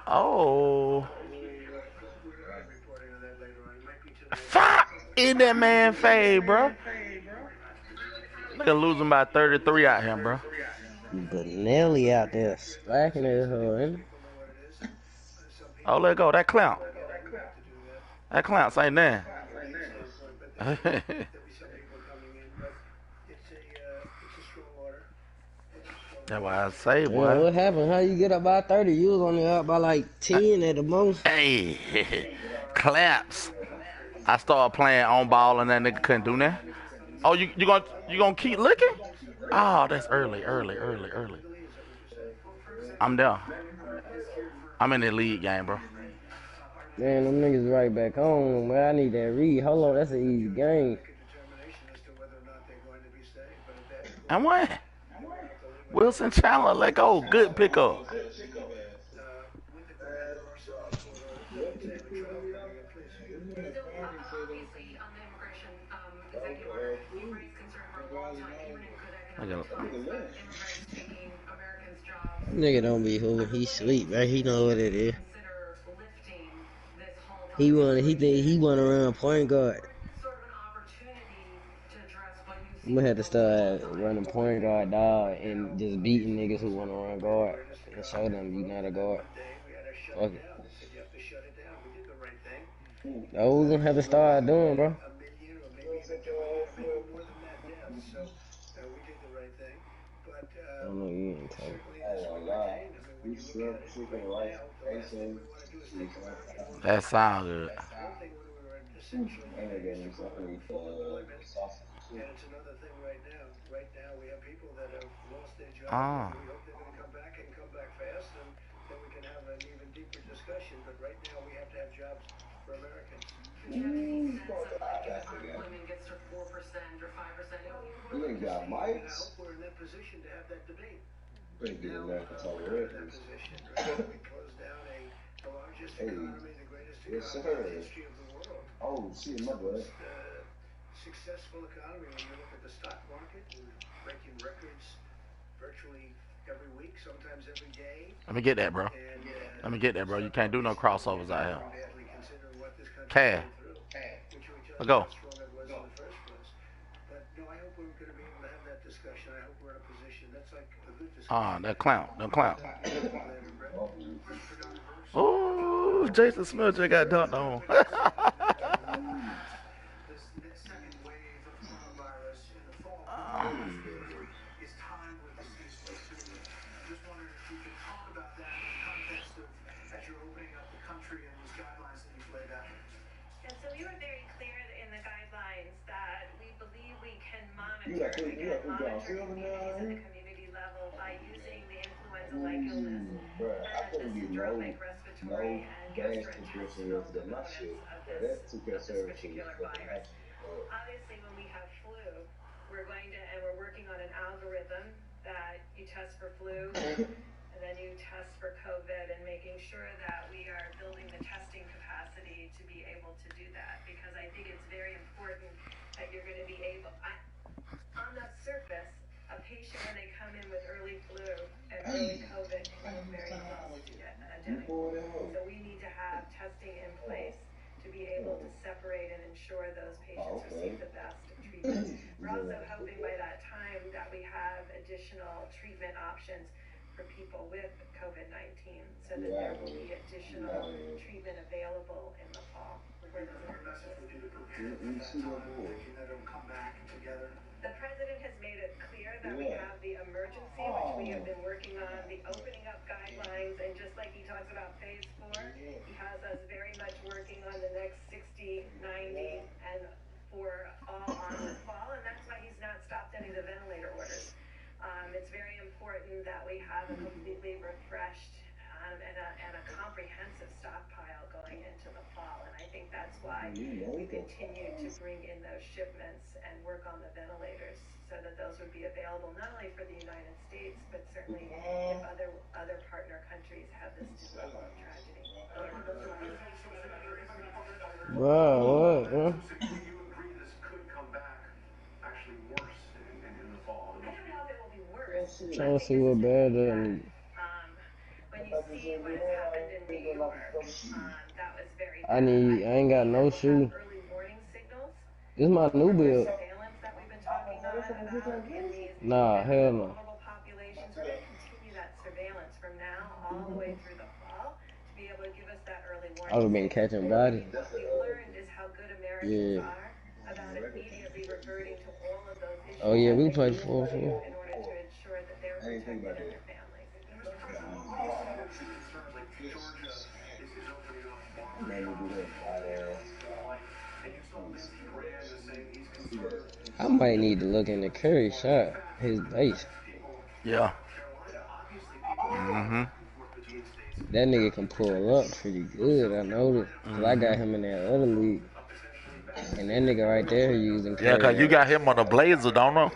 Speaker 1: Oh. Fuck in that man fade, bro. Nigga losing by 33 out here, bro.
Speaker 9: But Nelly out there slacking at her, ain't
Speaker 1: Oh, let go. That clown. That clown ain't there. That's why I say, boy.
Speaker 9: yeah, what happened? How you get up by 30? You was only up by like 10 at the most.
Speaker 1: Hey, claps. I started playing on ball and that nigga couldn't do that. Oh, you gonna keep looking? Oh, that's early. I'm there. I'm in the league game, bro.
Speaker 9: Man, them niggas right back home. Man, I need that read. Hold on, that's an easy game.
Speaker 1: And what? Wilson Chandler, let go. Good pickup.
Speaker 9: Nigga don't be hooping. He sleep, man. He know what it is. He think he wanna run point guard. I'm gonna have to start running point guard, dog, and just beating niggas who wanna run guard and show them you not a guard. Fuck it. That's what we gonna have to start doing, bro. I don't know, you ain't talking.
Speaker 1: That sound good.
Speaker 6: And it's another thing right now. Right now we have people that have lost their jobs.
Speaker 1: Ah.
Speaker 6: We hope they're going to come back and come back fast, and then we can have an even deeper discussion. But right now we have to have jobs for Americans.
Speaker 5: Unemployment gets to 4% or 5%.
Speaker 10: You ain't got mics.
Speaker 6: I hope we're in that position to have that debate.
Speaker 10: We're in that
Speaker 6: position. Right? We closed down the largest economy, the greatest economy in the history of the world.
Speaker 10: Oh, shit, my bad.
Speaker 6: Successful economy when you look at the stock market. We're breaking records virtually every week, sometimes every day.
Speaker 1: Let me get that, bro. Let me get that, bro. You can't do no crossovers out here. Cash. Let's go.
Speaker 6: But no, I hope we're going to be able to have that discussion. I hope we're in a position that's like a good discussion.
Speaker 1: Ah, that clown. Oh, Jason Smith just got dunked on.
Speaker 7: You got in the community level by using the influenza-like illness and the syndromic respiratory and gastrointestinal components of this particular virus. Obviously, when we have flu, we're working on an algorithm that you test for flu and then you test for COVID, and making sure that we are building the testing capacity to be able to do that, because I think it's very important that you're going to be able. On the surface, a patient when they come in with early flu and early COVID can look very identical. So we need to have testing in place to be able to separate and ensure those patients receive the best treatment. We're also hoping by that time that we have additional treatment options for people with COVID-19, so that there will be additional treatment available in the fall. The president has made it clear that we have the emergency, which we have been working on, the opening up guidelines, and just like he talks about phase 4, he has us very much working on the next 60, 90, and for all on the fall, and that's why he's not stopped any of the ventilator orders. It's very important that we have a completely refreshed and a comprehensive stockpile going into the fall, and I think that's why we continue to bring in those shipments and work on the ventilators, so that those would be available not only for the United States, but certainly if other partner countries have this level of tragedy.
Speaker 9: Bro, what? Huh?
Speaker 2: So you agree this could come back actually worse in the fall?
Speaker 7: I don't know if it will be worse.
Speaker 9: Trying to see what bad that need.
Speaker 7: When you see what has happened in New York, that was very
Speaker 9: I
Speaker 7: bad.
Speaker 9: ain't got no shoe.
Speaker 7: Early warning signals.
Speaker 9: This my new build.
Speaker 7: Surveillance that we've been talking about in these
Speaker 9: Nah, hell no.
Speaker 7: vulnerable populations. We're going to continue that surveillance from now all the way through the fall to be able to give us that early warning.
Speaker 9: I would have been catching bodies.
Speaker 7: What we've learned is how good Americans are about immediately reverting to all of those issues.
Speaker 9: Oh yeah, we played 4-4.
Speaker 7: In order to ensure that they're protected and their families.
Speaker 9: I might need to look into Curry shot, his base.
Speaker 1: Yeah. Mm-hmm.
Speaker 9: That nigga can pull up pretty good, I noticed. Cause I got him in that other league. And that nigga right there using Curry.
Speaker 1: Yeah, cause you got him on the Blazer, don't you?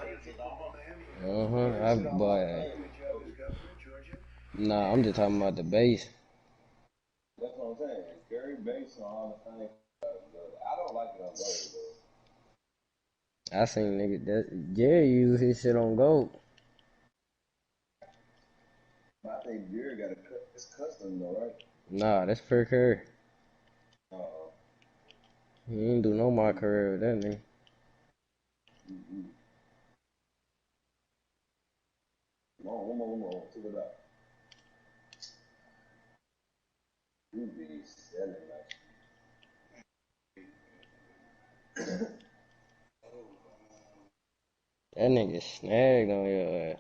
Speaker 9: Boy. Nah, I'm just talking about the base.
Speaker 10: That's what I'm saying. Curry base on all the things. I don't like it on gold, though.
Speaker 9: I seen nigga that Jerry use his shit on gold.
Speaker 10: I think Jerry got it's custom though, right?
Speaker 9: Nah, that's per Curry.
Speaker 10: Uh-oh.
Speaker 9: He ain't do no my career with that nigga.
Speaker 10: One more. Check it out. You be selling like
Speaker 9: That nigga snagged on your ass.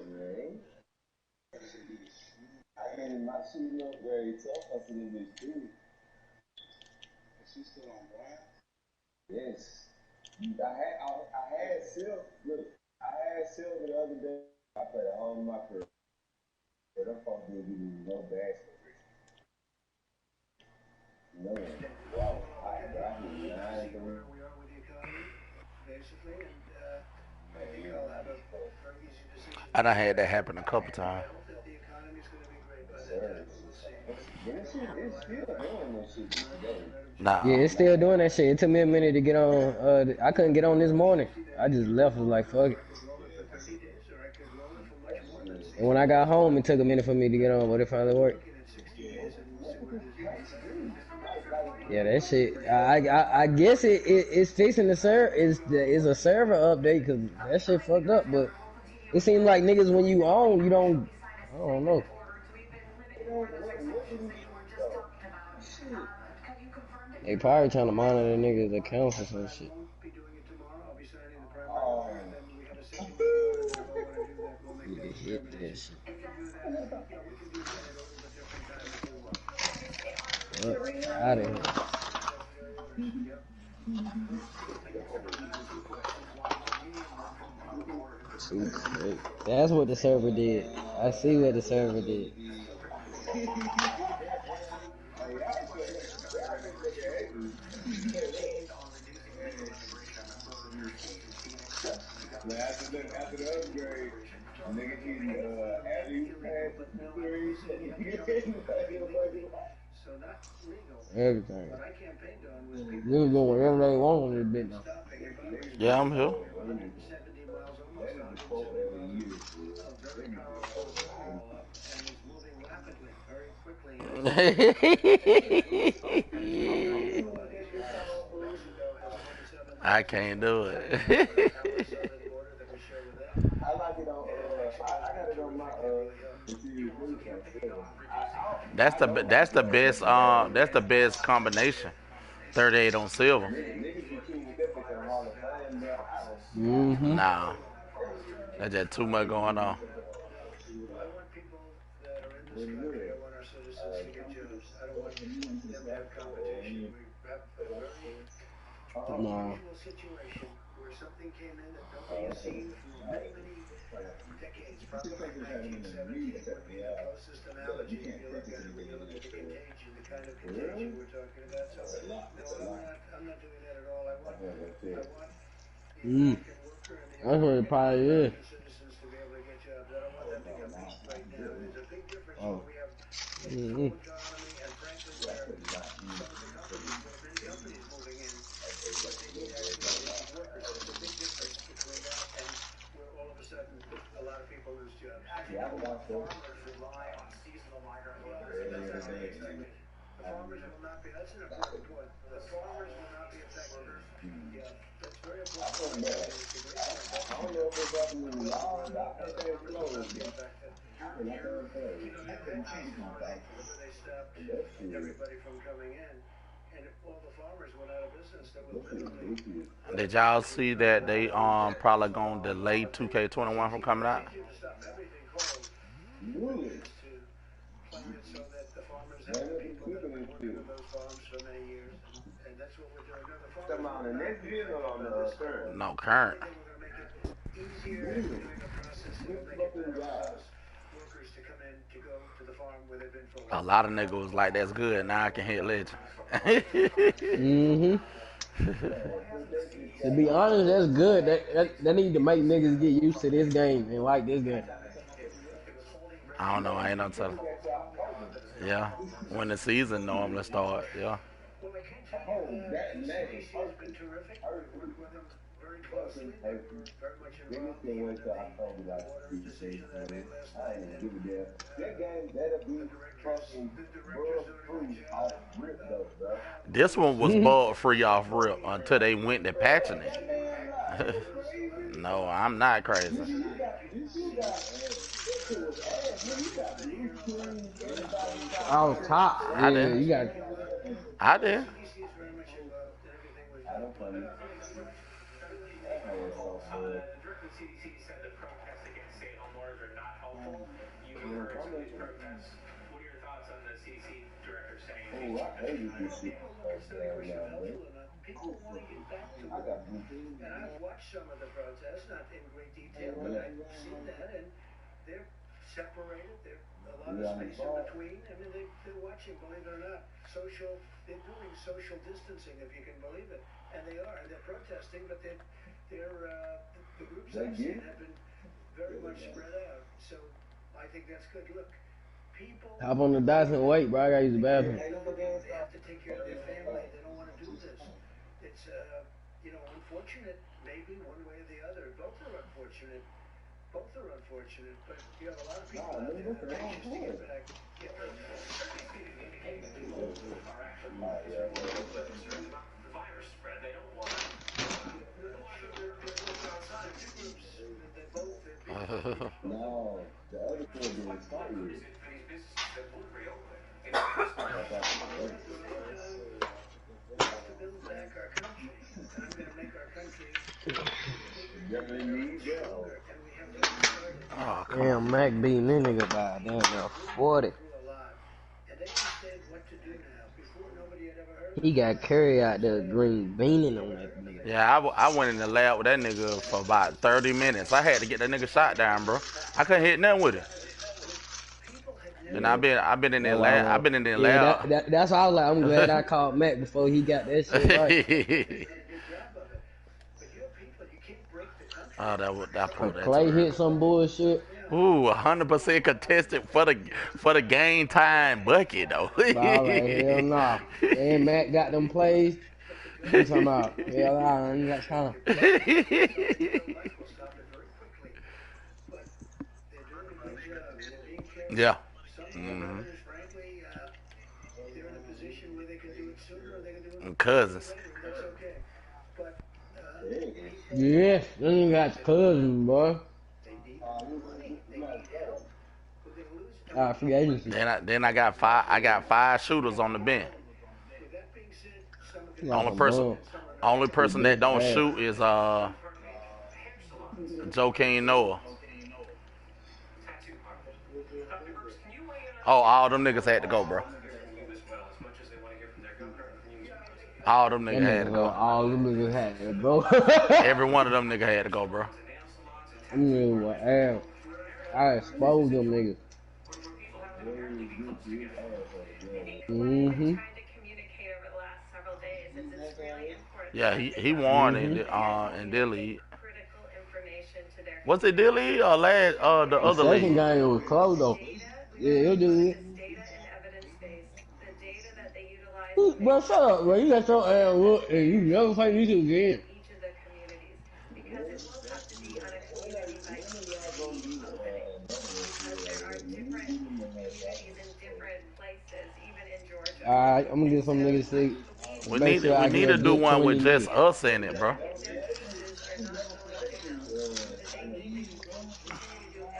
Speaker 10: man. I mean, my shoes look very tough. I see this too. Is she still on black? Yes. I had silk. Look, I had silk the other day. I played a whole my career. But I'm supposed to give you no basketball. No. Wow. I got him 9-3.
Speaker 6: Where we are with the economy, basically, and I think I'll have a very easy decision.
Speaker 1: I done had that happen a couple times.
Speaker 6: I hope that the economy is going to be great by that time. We'll see.
Speaker 10: It's still doing this shit today.
Speaker 1: Nah.
Speaker 9: Yeah, it's still doing that shit. It took me a minute to get on. I couldn't get on this morning. I just left. Was like, fuck it. And when I got home, it took a minute for me to get on, but it finally worked. Yeah, that shit. I guess it's fixing the server. It's a server update because that shit fucked up. But it seems like niggas when you own, you don't. I don't know. They probably trying to monitor niggas' accounts or some shit. Hit that shit. Out of here. That's what the server did. I see what the server did.
Speaker 10: After the upgrade, nigga getting
Speaker 9: Everything. They was doing whatever they want on this bitch now.
Speaker 1: Yeah, I'm here. I can't do it. That's the best combination. 38 on silver.
Speaker 9: Mm-hmm.
Speaker 1: Nah, that's just too much going on.
Speaker 9: No.
Speaker 6: Situation where something came in that nobody has seen for many decades. from the 1917 would be the closest analogy if you look at it, when you look at the contagion, the kind of contagion we're talking about. So, no, I'm not doing that at all. I want the American worker and the American citizens to be able to get jobs. I don't want that to happen right now. There's a big difference when we have a slow economy and frankly where some of the companies, there are many companies moving in, but they need workers. There's a big difference between that and where all of a sudden a lot of people lose jobs.
Speaker 10: Farmers rely on seasonal migrant workers.
Speaker 6: The farmers will not be, that's an important point. The farmers will not be affected. Yeah, that's very important. It's a great point.
Speaker 10: I don't know if it's happening in law. I think it's close.
Speaker 6: They stopped everybody from coming in, and if all the farmers went out of business, they would literally.
Speaker 1: Did y'all see that they probably gonna delay 2K21 from coming out?
Speaker 6: Stop everything closed. To plan it so that the farmers have the people that have been working on those farms for many years, and that's what we're doing.
Speaker 10: On the next year or on the current?
Speaker 1: No, current.
Speaker 6: We're going to make it easier doing the process. We'll make it better for workers to come in to go to the farm where they've been for a while.
Speaker 1: A lot of niggas was like, that's good. Now I can hit legend.
Speaker 9: To be honest, that's good. That need to make niggas get used to this game and like this game.
Speaker 1: I don't know. I ain't no telling. Yeah. When the season normally start. Yeah.
Speaker 6: Well, I can't tell you, CDC has been terrific. We work with them very closely. They're very much involved in the water decision that I made last night.
Speaker 10: That game, that'll be fucking rip though, bro.
Speaker 1: This one was bug free off rip until they went to patching it. No, I'm not crazy.
Speaker 9: I was top.
Speaker 1: I did.
Speaker 9: You got.
Speaker 1: I did.
Speaker 2: Directly, CDC said the protests against stay-at-home orders are not helpful. You encourage these protests. What are your thoughts on the CDC director saying?
Speaker 10: Oh, I hated this shit.
Speaker 6: People want to get back to work. And I've watched some of the protests, not in great detail, but I've seen that, and they're separated. There's a lot of space in between. I mean, they're watching, believe it or not, they're doing social distancing, if you can believe it. And they are. They're protesting, but the groups I've seen have been very much spread out. So I think that's good. Look, people...
Speaker 9: Hop on the Dyson and wait, bro. I gotta use the bathroom.
Speaker 6: They have to take care of their family. They don't want to do this. It's, unfortunate, maybe one way or the other. Both are unfortunate. But you have a lot of people out there that are anxious to get back.
Speaker 2: Virus spread. They don't want
Speaker 10: No, the other two are excited.
Speaker 6: To build back our country. I'm going to make our country stronger, and we have to get started.
Speaker 1: Oh,
Speaker 9: Damn, Mac beating this nigga by damn 40.
Speaker 6: And they just said what to do now. Before, nobody had ever heard of
Speaker 9: He got Curry out there green beaning on that nigga.
Speaker 1: yeah, I went in the lab with that nigga for about 30 minutes. I had to get that nigga shot down, bro. I couldn't hit nothing with it. And I've been in there lab. I've been in there lab.
Speaker 9: That's all. Like, I'm glad I called Mac before he got that shit right.
Speaker 1: Oh, that pulled that.
Speaker 9: Clay hit some bullshit.
Speaker 1: Ooh, 100% contested for the game time bucket though.
Speaker 9: All right, hell nah. And Mac got them plays. You talking about? Hell nah, you got time.
Speaker 1: Yeah.
Speaker 6: Mm-hmm. Frankly, they're in a position where they can do it sooner or they can do it
Speaker 1: Cousins.
Speaker 6: later. That's okay. But
Speaker 9: Yes, then you got cousins, boy.
Speaker 6: they need money. They need help. Who they lose?
Speaker 9: Free agency.
Speaker 1: Then I got five shooters on the bench.
Speaker 6: With that being said, some of the
Speaker 1: Only person that don't shoot is Joe King Noah. Oh, all them niggas had to go, bro. All them niggas had to go.
Speaker 9: All them niggas had to go.
Speaker 1: Every one of them niggas had to go, bro.
Speaker 9: I exposed them niggas. Mm-hmm.
Speaker 1: Yeah, he won in Dilly. Was it Dilly or last the
Speaker 9: The
Speaker 1: other
Speaker 9: second
Speaker 1: league?
Speaker 9: game was close though. Yeah, he'll do it. Bro, shut up, bro. You got your ass look and you never play these two again. Alright, I'm gonna get some niggas sick. Make sure I
Speaker 1: We
Speaker 9: get
Speaker 1: need
Speaker 9: a
Speaker 1: to do
Speaker 9: good
Speaker 1: one
Speaker 9: 20
Speaker 1: with just
Speaker 9: niggas.
Speaker 1: us in it, bro.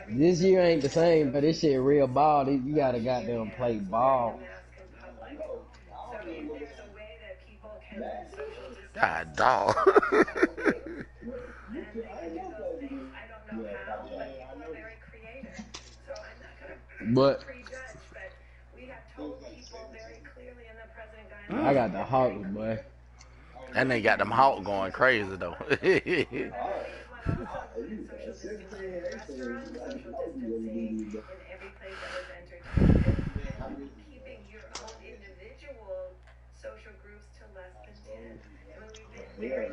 Speaker 9: This year ain't the same, but this shit real ball. You gotta goddamn play ball.
Speaker 1: God dog.
Speaker 9: But I got the Hawks, boy.
Speaker 1: And they got them Hawks going crazy though.
Speaker 7: Very clear in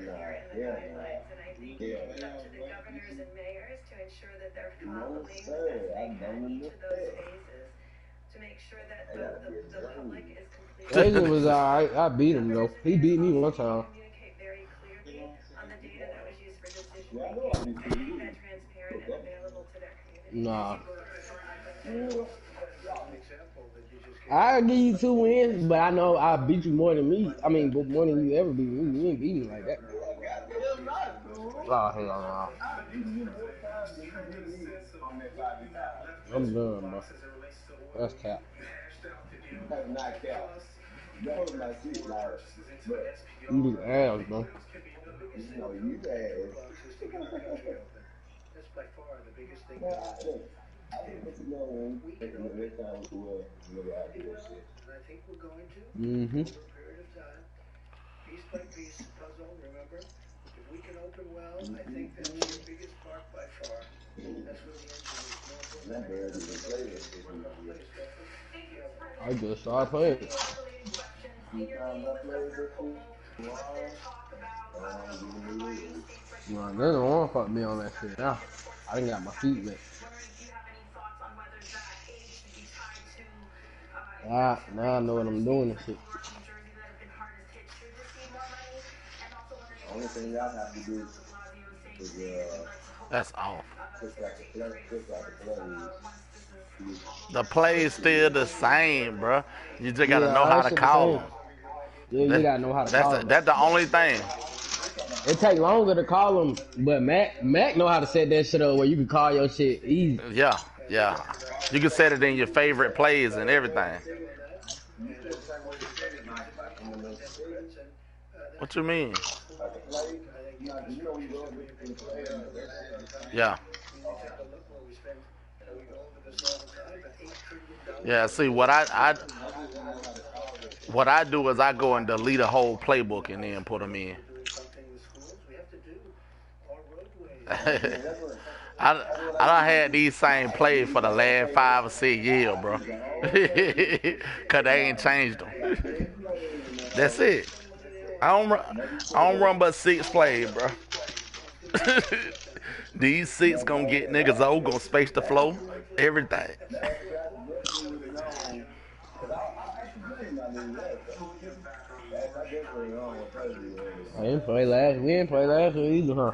Speaker 7: the guidelines, and I think it's up to the governors and mayors to ensure that they're following the best they can each of those phases to make sure that the public is completely.
Speaker 9: Agent was alright. I beat him though. He beat me one time.
Speaker 7: Communicate very clearly on the data that was used for decision making, make that transparent and available to their community.
Speaker 9: Nah. I'll give you 2 wins, but I know I beat you more than me. I mean, more than you ever beat me. You ain't beat me like that. Oh, hell no. I'm done, bro. That's cap. You do ass, bro.
Speaker 6: That's by far the biggest thing. I think we're going to, over a period of time, piece by piece, puzzle, remember, if we can open well, I think that's the biggest part by far. That's where the engine is more.
Speaker 9: I just started playing. No, they don't want to fuck me on that shit now. I didn't got my feet wet. Now I know what I'm doing and shit.
Speaker 10: Only thing y'all have to do is
Speaker 1: That's off. The play is still the same, bro. You just gotta know how to call them.
Speaker 9: Yeah, you gotta know how to call them.
Speaker 1: That's the only thing.
Speaker 9: It take longer to call them, but Mac know how to set that shit up where you can call your shit easy.
Speaker 1: Yeah. You can set it in your favorite plays and everything. What you mean? Yeah. Yeah, see what I do is I go and delete a whole playbook and then put them in. I done had these same plays for the last 5 or 6 years, bro. Cause they ain't changed them. That's it. I don't run but 6 plays, bro. These 6 gonna get niggas old, gonna space the flow, everything.
Speaker 9: We didn't play last week either, huh?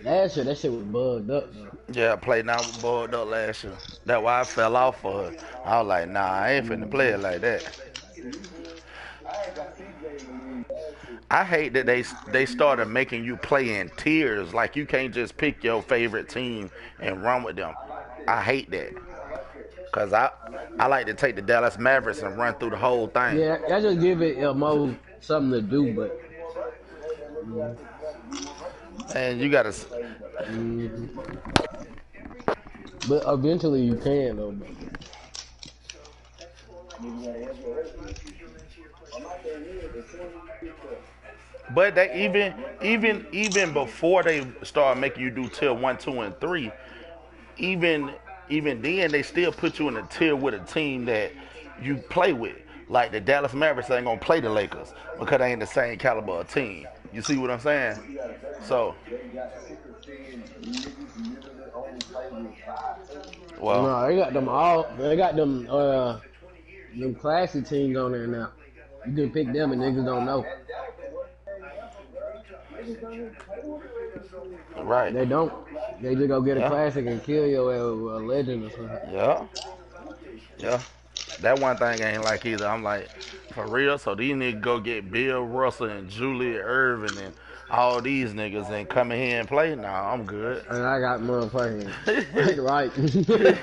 Speaker 9: Last year, that shit was bugged up, though.
Speaker 1: Yeah, I played now bugged up last year. That's why I fell off for her. I was like, nah, I ain't finna play it like that. I hate that they started making you play in tiers. Like you can't just pick your favorite team and run with them. I hate that. Cause I like to take the Dallas Mavericks and run through the whole thing.
Speaker 9: Yeah, I just give it more something to do, but Mm-hmm.
Speaker 1: And you gotta.
Speaker 9: Mm-hmm. But eventually you can though. Bro.
Speaker 1: But they even before they start making you do tier 1, 2, and 3, even even then they still put you in a tier with a team that you play with. Like the Dallas Mavericks ain't gonna play the Lakers because they ain't the same caliber of team. You see what I'm saying? So, well,
Speaker 9: No, they got them all. They got them classy teams on there now. You can pick them and niggas don't know.
Speaker 1: right.
Speaker 9: They don't. They just go get a
Speaker 1: Yeah.
Speaker 9: classic and kill your a legend or something.
Speaker 1: Yeah. Yeah. That one thing ain't like either. I'm like, for real. So these niggas go get Bill Russell and Julia Irvin and all these niggas and come in here and play. Nah, I'm good.
Speaker 9: And I got motherfucking right.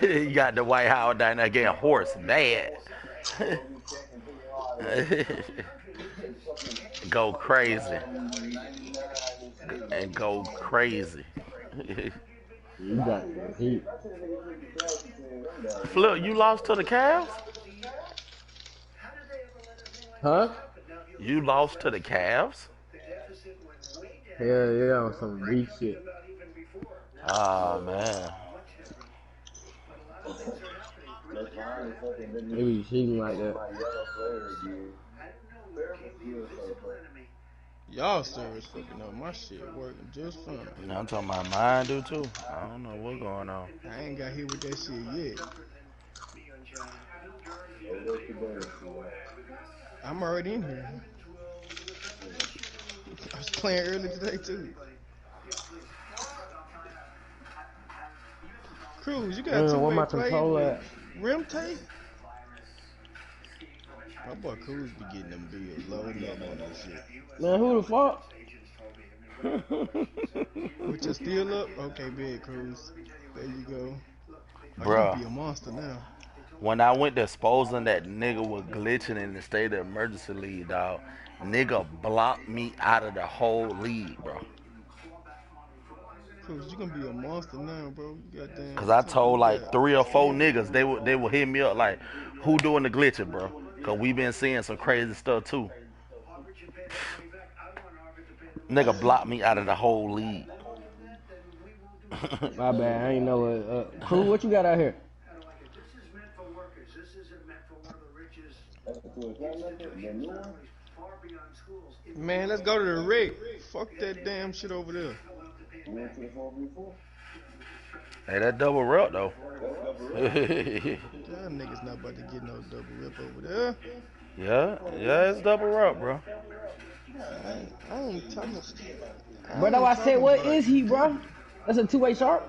Speaker 1: You got the White House down there getting horse bad. Go crazy and go crazy.
Speaker 9: You got the heat.
Speaker 1: Flip, you lost to the Cavs?
Speaker 9: Huh?
Speaker 1: You lost to the Cavs?
Speaker 9: Hell yeah, on some weak shit.
Speaker 1: Oh man.
Speaker 9: They be cheating like that.
Speaker 11: Y'all service fucking up. My shit working just fine.
Speaker 1: I'm talking about mine do too. I don't know what's going on.
Speaker 11: I ain't got hit with that shit yet. I'm already in here. I was playing early today too. Cruz, you got
Speaker 9: Where
Speaker 11: two-way
Speaker 9: my
Speaker 11: play
Speaker 9: controller
Speaker 11: with
Speaker 9: at?
Speaker 11: rim tape? My boy Cruz be getting them bills loading up on that shit.
Speaker 9: Man, who the fuck?
Speaker 11: With your steel up? Okay, big Cruz. There you go. Oh, you gonna
Speaker 1: Bruh,
Speaker 11: be a monster now.
Speaker 1: when I went to exposing that nigga was glitching in the state of emergency league, dog, nigga blocked me out of the whole league, bro.
Speaker 11: Cruz, you gonna be a monster now, bro. You goddamn
Speaker 1: Cause I
Speaker 11: something
Speaker 1: told
Speaker 11: you
Speaker 1: like
Speaker 11: got.
Speaker 1: 3 or 4 niggas they would hit me up like, who doing the glitching, bro? Cause we been seeing some crazy stuff too. Nigga blocked me out of the whole league.
Speaker 9: My bad, I ain't know it. Crew, what you got out here?
Speaker 11: Man, let's go to the rig. Fuck that damn shit over there.
Speaker 1: Hey, that double rep though.
Speaker 11: Y'all niggas not about to get no double rip over there.
Speaker 1: yeah, it's double rep, bro.
Speaker 11: I ain't talking.
Speaker 9: Bro, that's why I said, what is he, bro? That's a two-way sharp?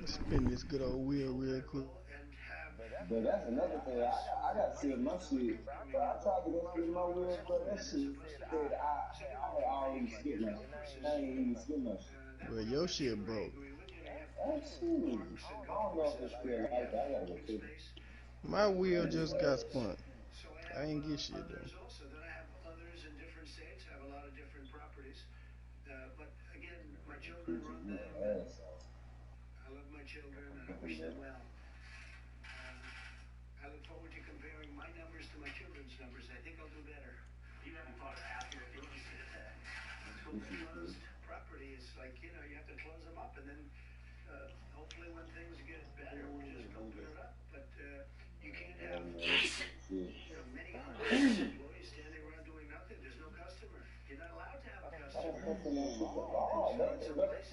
Speaker 11: Spin this good old wheel real quick.
Speaker 10: But that's another thing. I got to see my shit. I tried to go through my wheel, but that shit said I already skipped my shit. I ain't even skipped my shit.
Speaker 11: Well, your shit broke.
Speaker 10: Oh, shoot. I don't know if it's still like that. I gotta go fix it.
Speaker 11: My wheel just got spun. I ain't get shit though.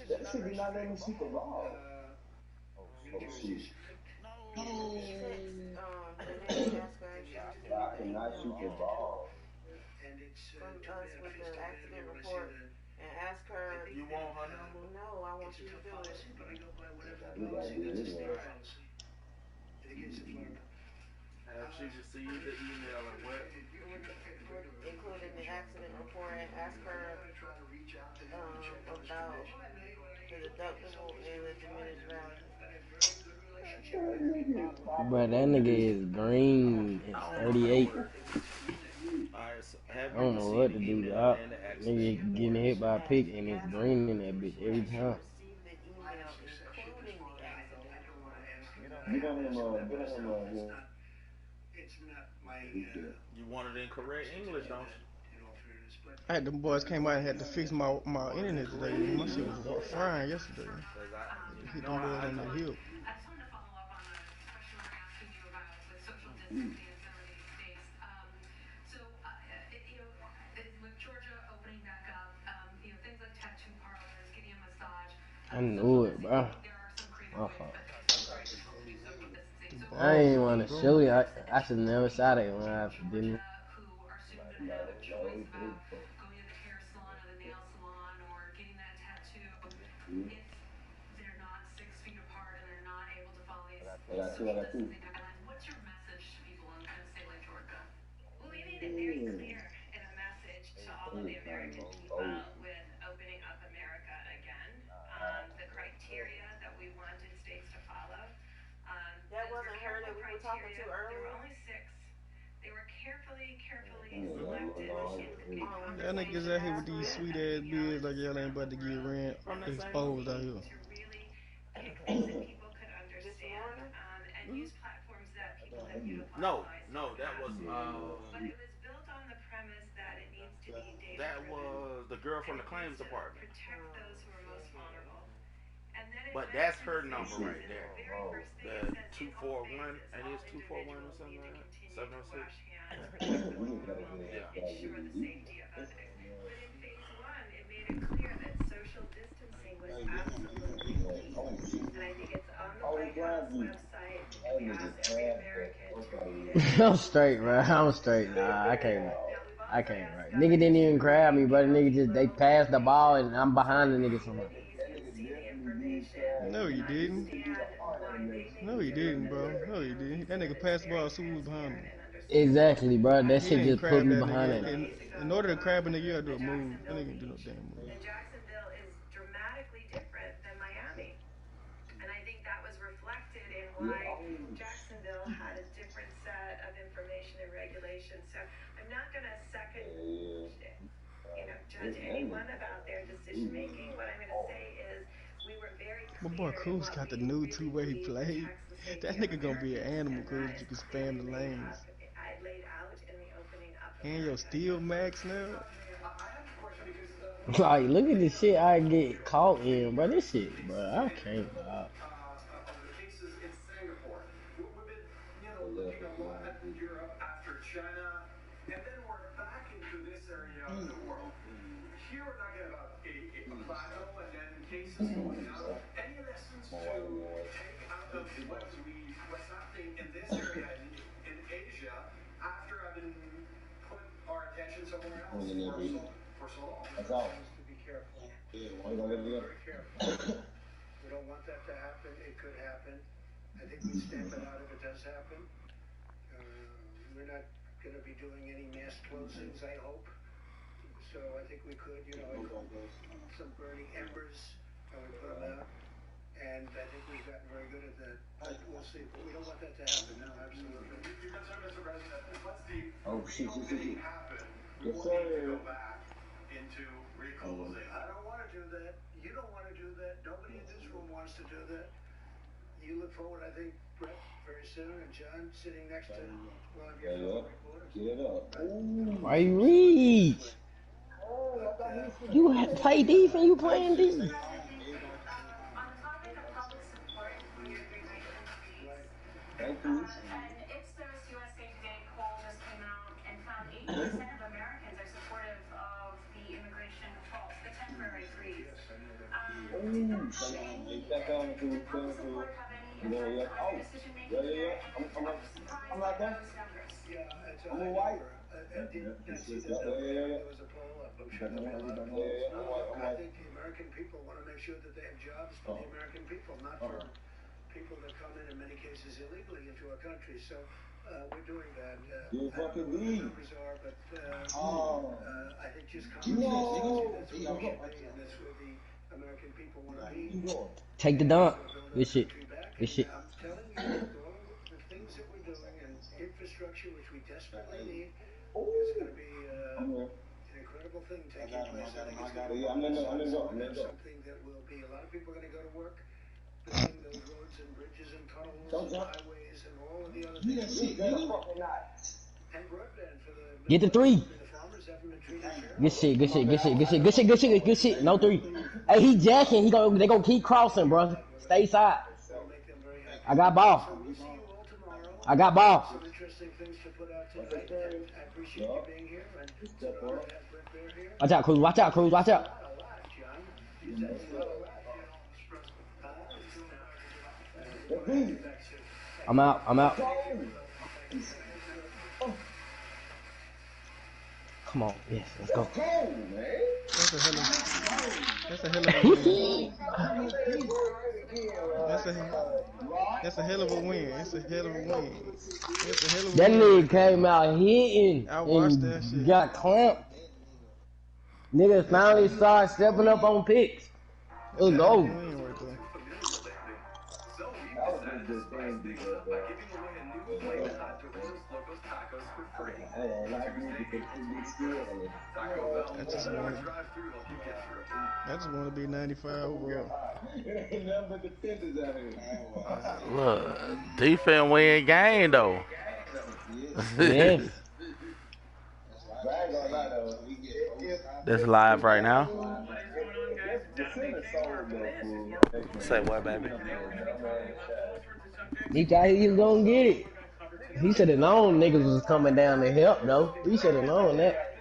Speaker 10: That should be not letting me shoot the ball. Oh, shoot. I cannot shoot the ball.
Speaker 12: From us with the accident report and ask her. You want her number? No, I want you to do it.
Speaker 1: Have she received the email and what?
Speaker 12: include in the accident report and ask her about the deductible and the diminished value.
Speaker 9: But that nigga is green. It's 38.
Speaker 1: Alright, so have
Speaker 9: I
Speaker 1: you
Speaker 9: don't know
Speaker 1: received
Speaker 9: what
Speaker 1: the
Speaker 9: to do,
Speaker 1: email
Speaker 9: dog.
Speaker 1: and the accident
Speaker 9: Nigga getting
Speaker 1: report?
Speaker 9: hit by a pick and it's
Speaker 12: Jackson
Speaker 9: green in
Speaker 12: Bill
Speaker 9: that bitch every
Speaker 12: has she
Speaker 9: time.
Speaker 12: received the email including the accident report?
Speaker 10: Get on him, yeah.
Speaker 6: It's not my,
Speaker 1: You wanted in correct English, don't you?
Speaker 6: in all fairness, but
Speaker 11: I had them boys came out and had to fix my internet today. My shit was frying yesterday.
Speaker 1: Because
Speaker 11: Hit
Speaker 1: you know
Speaker 11: them boys
Speaker 1: how I
Speaker 11: on the
Speaker 1: talk.
Speaker 11: hip.
Speaker 5: I just wanted to follow up on the question we were asking you about with social distancing in some of these states. With Georgia opening back up, things like tattoo parlors, getting a massage.
Speaker 9: I knew it, bro.
Speaker 5: There are some creative
Speaker 9: My
Speaker 5: ways,
Speaker 9: fault.
Speaker 5: but it's still very difficult to do social distancing. So
Speaker 9: I ain't want to show you. I should never shot it when I didn't.
Speaker 5: who are soon going to have a choice about going to the hair salon or the nail salon or getting that tattoo, if they're not 6 feet apart and they're not able to follow these social distancing guidelines, what's your message to people in a state like Georgia?
Speaker 7: Well, we made it very clear in a message to all of the American people with opening up America again, the criteria that we wanted states to follow.
Speaker 12: That
Speaker 7: Those were
Speaker 12: wasn't her
Speaker 7: careful
Speaker 12: that we were talking
Speaker 7: criteria.
Speaker 12: to
Speaker 7: There were
Speaker 12: earlier.
Speaker 7: only 6. They were carefully selected in
Speaker 11: Y'all niggas out here with these
Speaker 7: conversation
Speaker 11: sweet ass beards like y'all ain't about to get ran exposed out here.
Speaker 7: to really pick things that people could
Speaker 12: This
Speaker 7: understand
Speaker 12: Lorna?
Speaker 7: and use platforms that people have
Speaker 1: No,
Speaker 7: utilized
Speaker 1: no,
Speaker 7: in the
Speaker 1: that was
Speaker 7: past. But it was built on the premise that it needs to be data
Speaker 1: that
Speaker 7: driven.
Speaker 1: was the girl from
Speaker 7: And
Speaker 1: the
Speaker 7: it
Speaker 1: claims
Speaker 7: needs to
Speaker 1: department.
Speaker 7: protect those who are most vulnerable. And then it
Speaker 1: But
Speaker 7: went
Speaker 1: that's
Speaker 7: through
Speaker 1: her
Speaker 7: the
Speaker 1: number
Speaker 7: phases,
Speaker 1: right
Speaker 7: and
Speaker 1: there.
Speaker 7: the very first thing
Speaker 1: The
Speaker 7: it says in all
Speaker 1: 241,
Speaker 7: phases,
Speaker 1: and
Speaker 7: all
Speaker 1: it's 241 or
Speaker 7: individuals
Speaker 1: something
Speaker 7: need to
Speaker 1: like that.
Speaker 7: continue to
Speaker 1: 706.
Speaker 7: wash hands, protect the vulnerable,
Speaker 1: Yeah.
Speaker 7: ensure the safety of others. But in phase 1, it made it clear that social distancing was absolutely key. And I think it's on the White House website, and we ask every American to read it.
Speaker 9: I'm straight, bro. I'm straight. Nah, I can't. I can't. Right. Nigga didn't even grab me, brother. Nigga just they passed the ball and I'm behind the nigga somewhere.
Speaker 7: See the information,
Speaker 11: No, you didn't.
Speaker 7: understand why they think
Speaker 11: No, you didn't, bro. No, you didn't. That nigga passed the ball as soon as he was behind him.
Speaker 9: Exactly, bro. That
Speaker 11: He
Speaker 9: shit
Speaker 11: didn't
Speaker 9: just put
Speaker 11: crab
Speaker 9: me
Speaker 11: that
Speaker 9: behind
Speaker 11: nigga.
Speaker 9: it.
Speaker 11: In order to crab a nigga, you gotta do a move. That nigga didn't do no damn move.
Speaker 7: And Jacksonville is dramatically different than Miami. And I think that was reflected in why Jacksonville had a different set of information and regulations. So I'm not going to judge anyone about their decision making. What I'm going to say is we were very
Speaker 11: My
Speaker 7: clear
Speaker 11: boy Cruz got the new two-way he played. That nigga gonna be an animal, Cruz. You can spam the lanes.
Speaker 7: I laid out in the opening up of
Speaker 11: And your steel max now.
Speaker 2: I have a question because
Speaker 9: Like, look at this shit I get caught in, bro. This shit, bro. I can't, dog.
Speaker 2: of the cases in Singapore. We've been, looking a lot at Europe after China, and then we're back into this area of the world. Here we're talking about a plateau and then cases going up. Any lessons to take out of what's happening in this area in Asia after having put our attention somewhere else for so long?
Speaker 10: That's all.
Speaker 6: to be careful.
Speaker 10: Very
Speaker 6: careful. We don't want that to happen. It could happen. I think we stamp it out if it does happen. We're not going to be doing any mass closings, I hope. So I think we could, some burning embers, and we put them out. And I think we've gotten very good at that. We'll see. But we don't want that to happen now, absolutely.
Speaker 2: You're concerned, Mr. President, once the
Speaker 10: shit.
Speaker 2: happen,
Speaker 10: Yes,
Speaker 2: we will need to
Speaker 10: sir.
Speaker 2: go back into reclosing.
Speaker 6: I don't want to do that. You don't want to do that. Nobody in this room wants to do that. You look forward, I think, Brett, very soon, and John sitting next to one of your fellow reporters.
Speaker 10: Get it up.
Speaker 9: Why you reach? You play defense, you playing D.
Speaker 4: On the topic of public support for your immigration fees,
Speaker 10: Thank you.
Speaker 4: an Ipsos USA Today poll just came out and found 80% of Americans are supportive of the immigration pause, the temporary freeze. Did that have any, did public support have any impact on your decision making here? And are you surprised by those numbers?
Speaker 6: Yeah, it's a
Speaker 10: I'm a
Speaker 6: high
Speaker 10: white.
Speaker 6: number. I did not see that.
Speaker 10: Yeah.
Speaker 6: There was a poll. I'm sure there'll be a lot of polls. I think the American people want to make sure that they have jobs for the American people, not for people that come in many cases illegally into our country. So we're doing that.
Speaker 10: You
Speaker 6: I don't
Speaker 10: fucking
Speaker 6: know what the
Speaker 10: need.
Speaker 6: numbers are, but I think just
Speaker 10: You
Speaker 6: conversations,
Speaker 10: know.
Speaker 6: that's where we should be, and that's where the American people want to be.
Speaker 9: Take the
Speaker 6: And
Speaker 9: dump.
Speaker 6: we're going to build
Speaker 9: Good
Speaker 6: our
Speaker 9: shit.
Speaker 6: country back.
Speaker 9: Good
Speaker 6: And
Speaker 9: shit.
Speaker 6: I'm telling you, with all the things that we're doing and infrastructure, which we desperately need, it's going to be an incredible thing taking place. I think it's going to be something that will be, a lot of people are going to go to work building those roads and bridges and tunnels and highways and all of the other things. And broadband for the
Speaker 9: Get the three.
Speaker 6: the farmers haven't been treated fairly.
Speaker 9: Good shit. Good shit. Good shit. Good shit. Good shit. Good shit. Good shit. No three. Hey, he jacking. They gonna keep crossing, bro. Stay side.
Speaker 6: That'll make them very happy.
Speaker 9: I got ball.
Speaker 6: So we'll see you all tomorrow.
Speaker 9: I got ball.
Speaker 6: Some interesting things to put out tonight. And I appreciate you being here. And it's an honor to have Brett Bear here.
Speaker 9: Watch out, Cruz. Watch out, Cruz. Watch out.
Speaker 6: Not a lot, John. He's not a lot.
Speaker 9: I'm out. I'm out. Come on. Yes, let's go.
Speaker 11: That's a hell of a win. That's a hell of a win. It's a hell of a win. It's a hell of a
Speaker 9: That
Speaker 11: win.
Speaker 9: nigga came out hitting
Speaker 11: I watched that
Speaker 9: and
Speaker 11: shit.
Speaker 9: got clamped. Niggas finally started stepping up on picks. Let's go.
Speaker 11: Win right there. I just want to be 95 overall.
Speaker 1: Look, defense win game though.
Speaker 9: Yes.
Speaker 1: That's live right now. Say what, baby?
Speaker 9: He thought he was gonna get it. He should have known niggas was coming down to help though. He should have known that.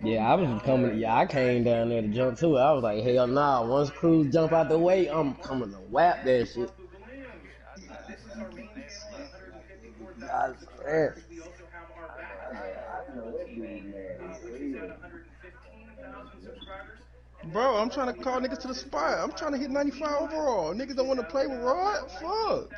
Speaker 9: Yeah, I was coming. Yeah, I came down there to jump too. I was like, hell nah. Once Cruz jump out the way, I'm coming to whap that shit. God, man.
Speaker 3: We also have our back TV, which is at 115,000 subscribers.
Speaker 11: Bro, I'm trying to call niggas to the spot. I'm trying to hit 95 overall. Niggas don't want to play with Rod? Fuck.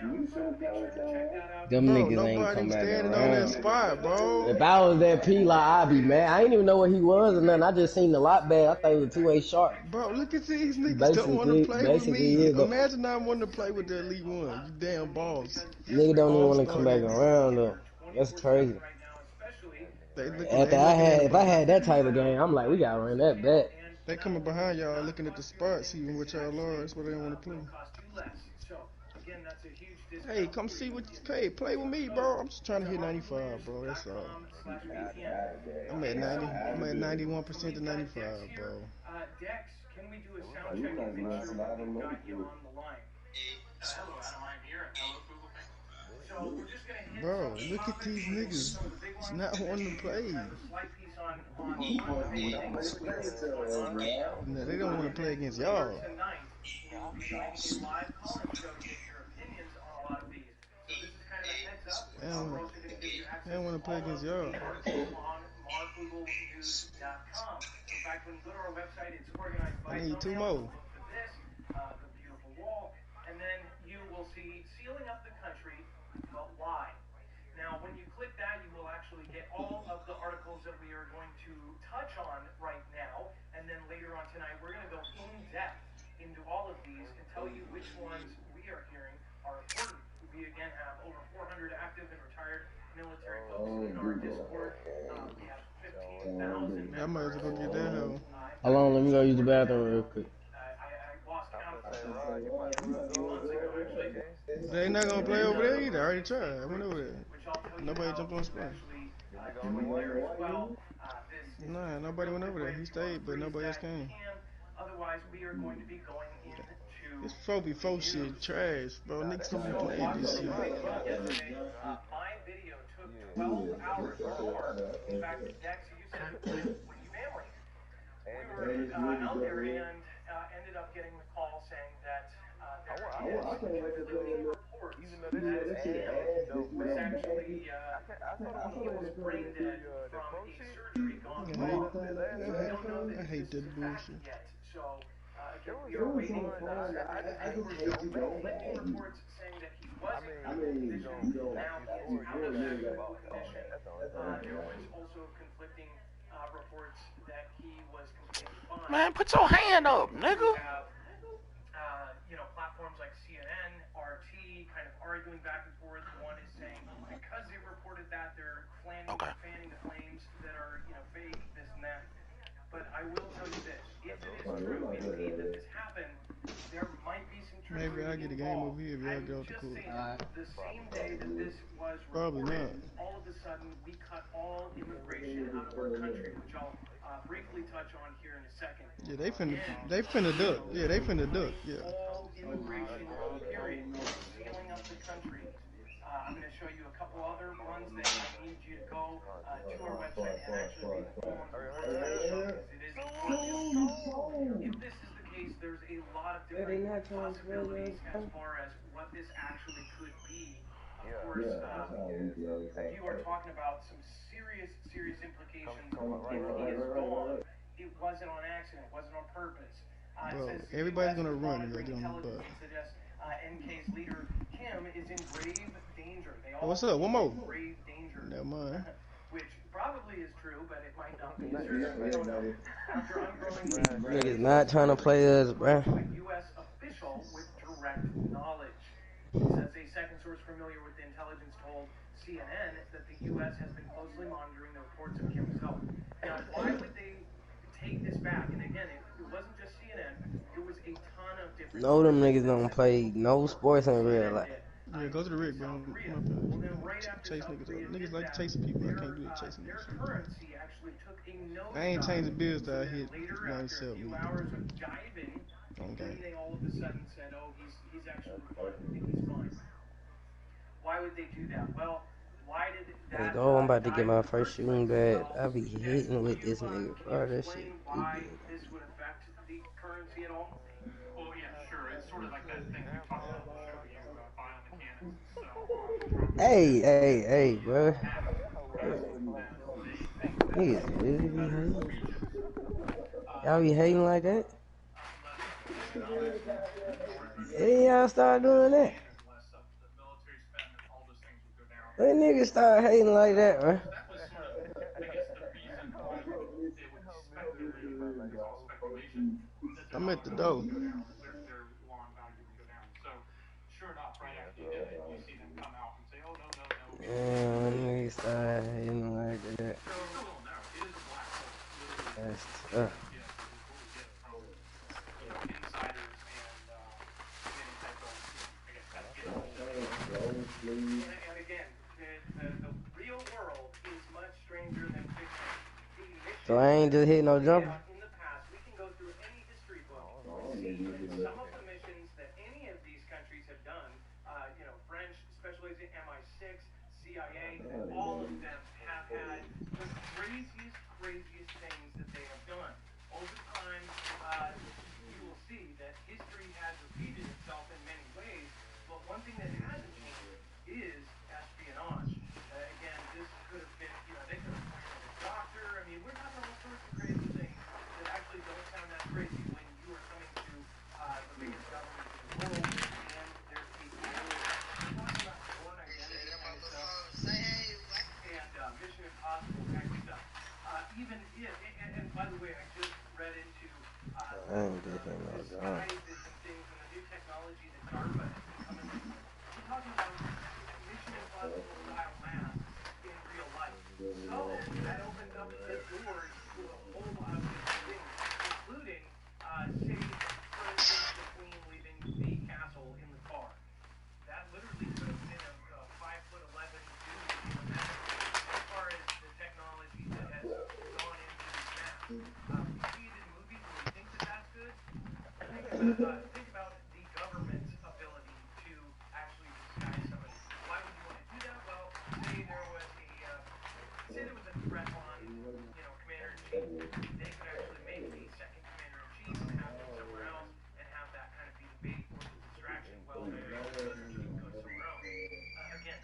Speaker 9: Them
Speaker 11: Bro,
Speaker 9: niggas ain't
Speaker 11: nobody
Speaker 9: come back
Speaker 11: standing on that
Speaker 9: around.
Speaker 11: spot, bro.
Speaker 9: If I was that P, like, I'd be mad. I didn't even know what he was or nothing. I just seen a lot bad. I thought it was a 2-way sharp.
Speaker 11: Bro, look at these niggas don't want to play with me.
Speaker 9: Basically, yeah,
Speaker 11: Imagine not wanting to play with the Elite One. You damn balls.
Speaker 9: nigga don't even want to come back around though. That's crazy. If I had that type of game, I'm like, we gotta run that back.
Speaker 11: They coming behind y'all looking at the spot, seeing what y'all are. That's what they want to play. Hey, come see what you pay. Play with me, bro. I'm just trying to hit 95, bro. That's all. I'm at 90. I'm at 91% to 95, bro.
Speaker 3: Dex, can we do a sound check and make sure we've got you on the line? Hello, Adam, I'm here. Hello, Google. So we're just gonna hit
Speaker 11: Bro, look at these niggas. It's not wanting to play. No, they don't want to play against y'all. They don't want to play against y'all. I need two more.
Speaker 3: And then you will see Sealing Up the Country, but why? Now, when you click that, you will actually get all of the articles that we are going to touch on right now. And then later on tonight, we're going to go in depth into all of these and tell you which ones we are hearing are important. We again have over 400 active and retired military folks in our Discord. We have 15,000 members.
Speaker 11: I might as well go get that hell.
Speaker 9: Hold on, let me go use the bathroom real quick.
Speaker 3: I lost count of months ago, actually.
Speaker 11: They ain't not gonna play over there either. I already tried. I went over there. Nobody jumped on the spot. Nah, nobody went over there. He stayed, but nobody else came.
Speaker 3: Otherwise, we are going to be going into
Speaker 11: This 4v4 shit trash, bro. Niggas don't be playing this shit.
Speaker 3: my video took 12 hours or more. In fact, Dex, you said it with you family. We were out there and ended up getting the call saying that there is conflicting reports that was actually he was brain dead from a surgery gone wrong. We don't know the
Speaker 11: I hate that bullshit.
Speaker 3: yet. So
Speaker 2: again, we are waiting. I think we're just conflicting reports saying that he was in critical condition. Now he's out of that critical condition. There was also conflicting reports that he was completely fine.
Speaker 1: Man, put your hand up, nigga.
Speaker 2: You have, platforms like CNN, RT, kind of arguing back and forth. One is saying because they reported that, they're fanning the flames that are, fake, this and that. But I will tell you this: if it is true, indeed, that this happened, there might be some trickery
Speaker 11: Maybe I'll get a game over here if y'all get off the court.
Speaker 2: The same day that this was
Speaker 11: Probably
Speaker 2: reported,
Speaker 11: not.
Speaker 2: all of a sudden we cut all immigration out of our country, which I'll briefly touch on here in a second.
Speaker 11: Yeah, they finna duck. Yeah, they finna duck. Yeah.
Speaker 2: All immigration, period, sealing up the country. I'm going to show you a couple other ones that I need you to go to our website and actually read the full ones because it is important. If this is the case, there's a lot of different possibilities as far as what this actually could be. Of course, you are talking about some serious implications. If he is gone, it wasn't on accident, it wasn't on purpose.
Speaker 11: Bro, everybody's gonna run if they get on the bus.
Speaker 2: NK's leader Kim is in grave danger. They all
Speaker 11: What's up? One more.
Speaker 2: Grave danger.
Speaker 11: Never mind.
Speaker 2: Which probably is true, but it might not be. I don't know. After ungrowing
Speaker 9: Niggas not trying to play us, bruh.
Speaker 2: A U.S. official with direct knowledge. Says a second source familiar with the intelligence told CNN that the U.S. has been closely monitoring the reports of Kim's health. Now, why would they take this back? And again, it wasn't just CNN. It was a ton of different.
Speaker 9: No, them niggas don't play no sports in real life.
Speaker 11: Yeah, go to the rig, bro. Chase niggas. Niggas like chasing people. I can't do it chasing
Speaker 2: Their
Speaker 11: niggas.
Speaker 2: currency actually took a nosedive.
Speaker 11: I ain't changing bills that I hit
Speaker 2: Later, after a few
Speaker 11: 97.
Speaker 2: hours of diving, then they all of a sudden said, "Oh, he's actually fine. He's fine." Why would they do that? Well, why did that?
Speaker 9: I'm about to get my first shooting bag. I be hitting with this nigga, bro. That shit.
Speaker 2: Why this would affect the currency at all? Well, yeah, sure. It's sort of like that thing we talked about on the show. You buy on the cannon.
Speaker 9: Hey, bro. Niggas really be hating. Y'all be hating like that? Hey, y'all start doing that. That niggas start hating like that, bro.
Speaker 11: I'm at the door.
Speaker 9: Yeah, niggas start hating like that. That's tough.
Speaker 2: And again, the real world is much stranger than fiction.
Speaker 9: So I ain't just hitting no jumper.
Speaker 2: In the past, we can go through any history book and see that some of the missions that any of these countries have done, French, special agent MI6, CIA, all of them have had the craziest things that they have done. Over time, you will see that history has repeated itself in many ways, but one thing that hasn't changed is espionage. Again, this could have been, they could have pointed a doctor. I mean, we're talking all sorts of crazy things that actually don't sound that crazy when you are coming to the biggest government in the world and their people. We're talking about one identity kind of stuff and Mission Impossible kind of stuff. Even if, and by the way, I just read into the skies and some things and the new technology that DARPA has been coming with. We're talking about Mission Impossible style masks in real life. So that opens up the doors to a whole lot of different things, including, say, for instance, the Queen leaving the castle in the car. That literally could have been a 5'11" dude as far as the technology that has gone into these masks. We see it in movies and we think that that's good. Think about the government's ability to actually disguise somebody. Why would you want to do that? Well, say there was a threat on, Commander-in-Chief. They could actually make the second Commander-in-Chief and have him somewhere else and have that kind of be the bait or the distraction while the Commander-in-Chief goes somewhere else. Again,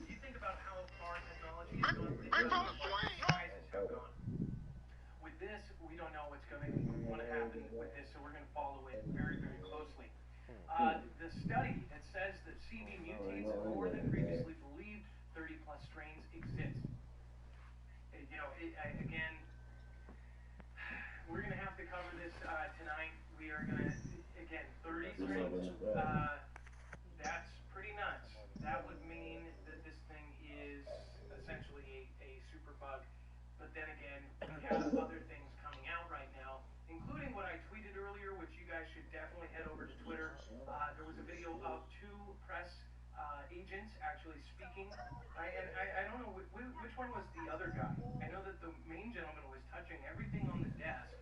Speaker 2: you think about how far technology has gone. Think about how far disguises have gone. With this, we don't know what's going to happen with this, so we're going to The study that says that CV mutates more than previously believed, 30-plus strains exist. Again, we're going to have to cover this tonight. We are going to, again, 30 strains. That's pretty nuts. That would mean that this thing is essentially a super bug. But then again, we have other things coming out right now, including what I tweeted earlier, which you guys should definitely head over to Twitter. There was a video of 2 press agents actually speaking. I don't know which one was the other guy. I know that the main gentleman was touching everything on the desk.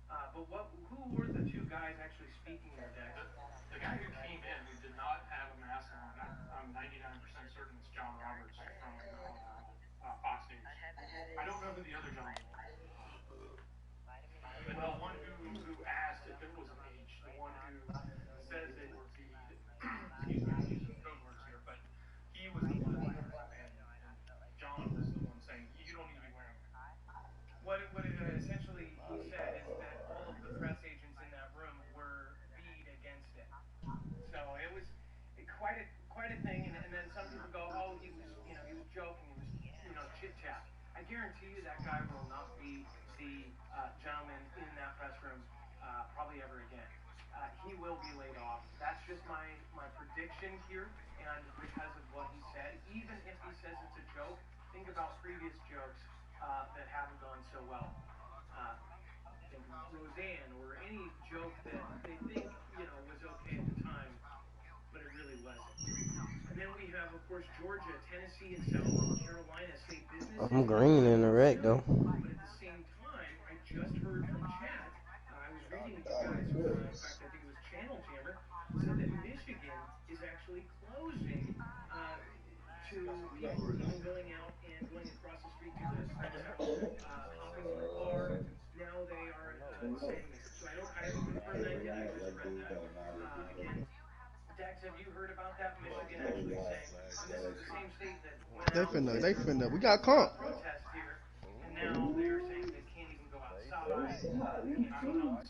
Speaker 2: But who were the 2 guys actually speaking there, Dex?
Speaker 13: The guy who came in who did not have a mask on, I'm 99% certain it's John Roberts from Fox News. I don't know who the other gentleman was. But the one who asked if it was an H, the one who says they were feed, excuse me, I'm using code words here, but he was the one in there, and John was the one saying, you don't need to be wearing it.
Speaker 2: What it essentially he said is that all of the press agents in that room were beat against it. So it was quite a thing, and then some people go, oh, he was joking, he was chit chat. I guarantee you that guy will not be the gentleman in that press room probably ever again. He will be laid off. That's just my prediction here, and because of what he said, even if he says it's a joke, think about previous jokes that haven't gone so well. Think Roseanne, or any joke that they think was okay at the time, but it really wasn't. And then we have, of course, Georgia, Tennessee, and South Carolina say businesses.
Speaker 9: I'm green in the wreck though.
Speaker 2: But at the same time, I just heard from Chad. I was reading with you guys. In fact, I think it was Channel Jammer said that Michigan is actually closing to people who are even going out and going across the street to the Spence House, hopping in the car. Now they are saying this. So I haven't confirmed that yet. I just read that. Again, Dax, have you heard about that? Michigan actually saying, and this is the same state that went out.
Speaker 11: They finna. We got caught.
Speaker 2: Protest here, and now they are saying they can't even go outside. They can't go out.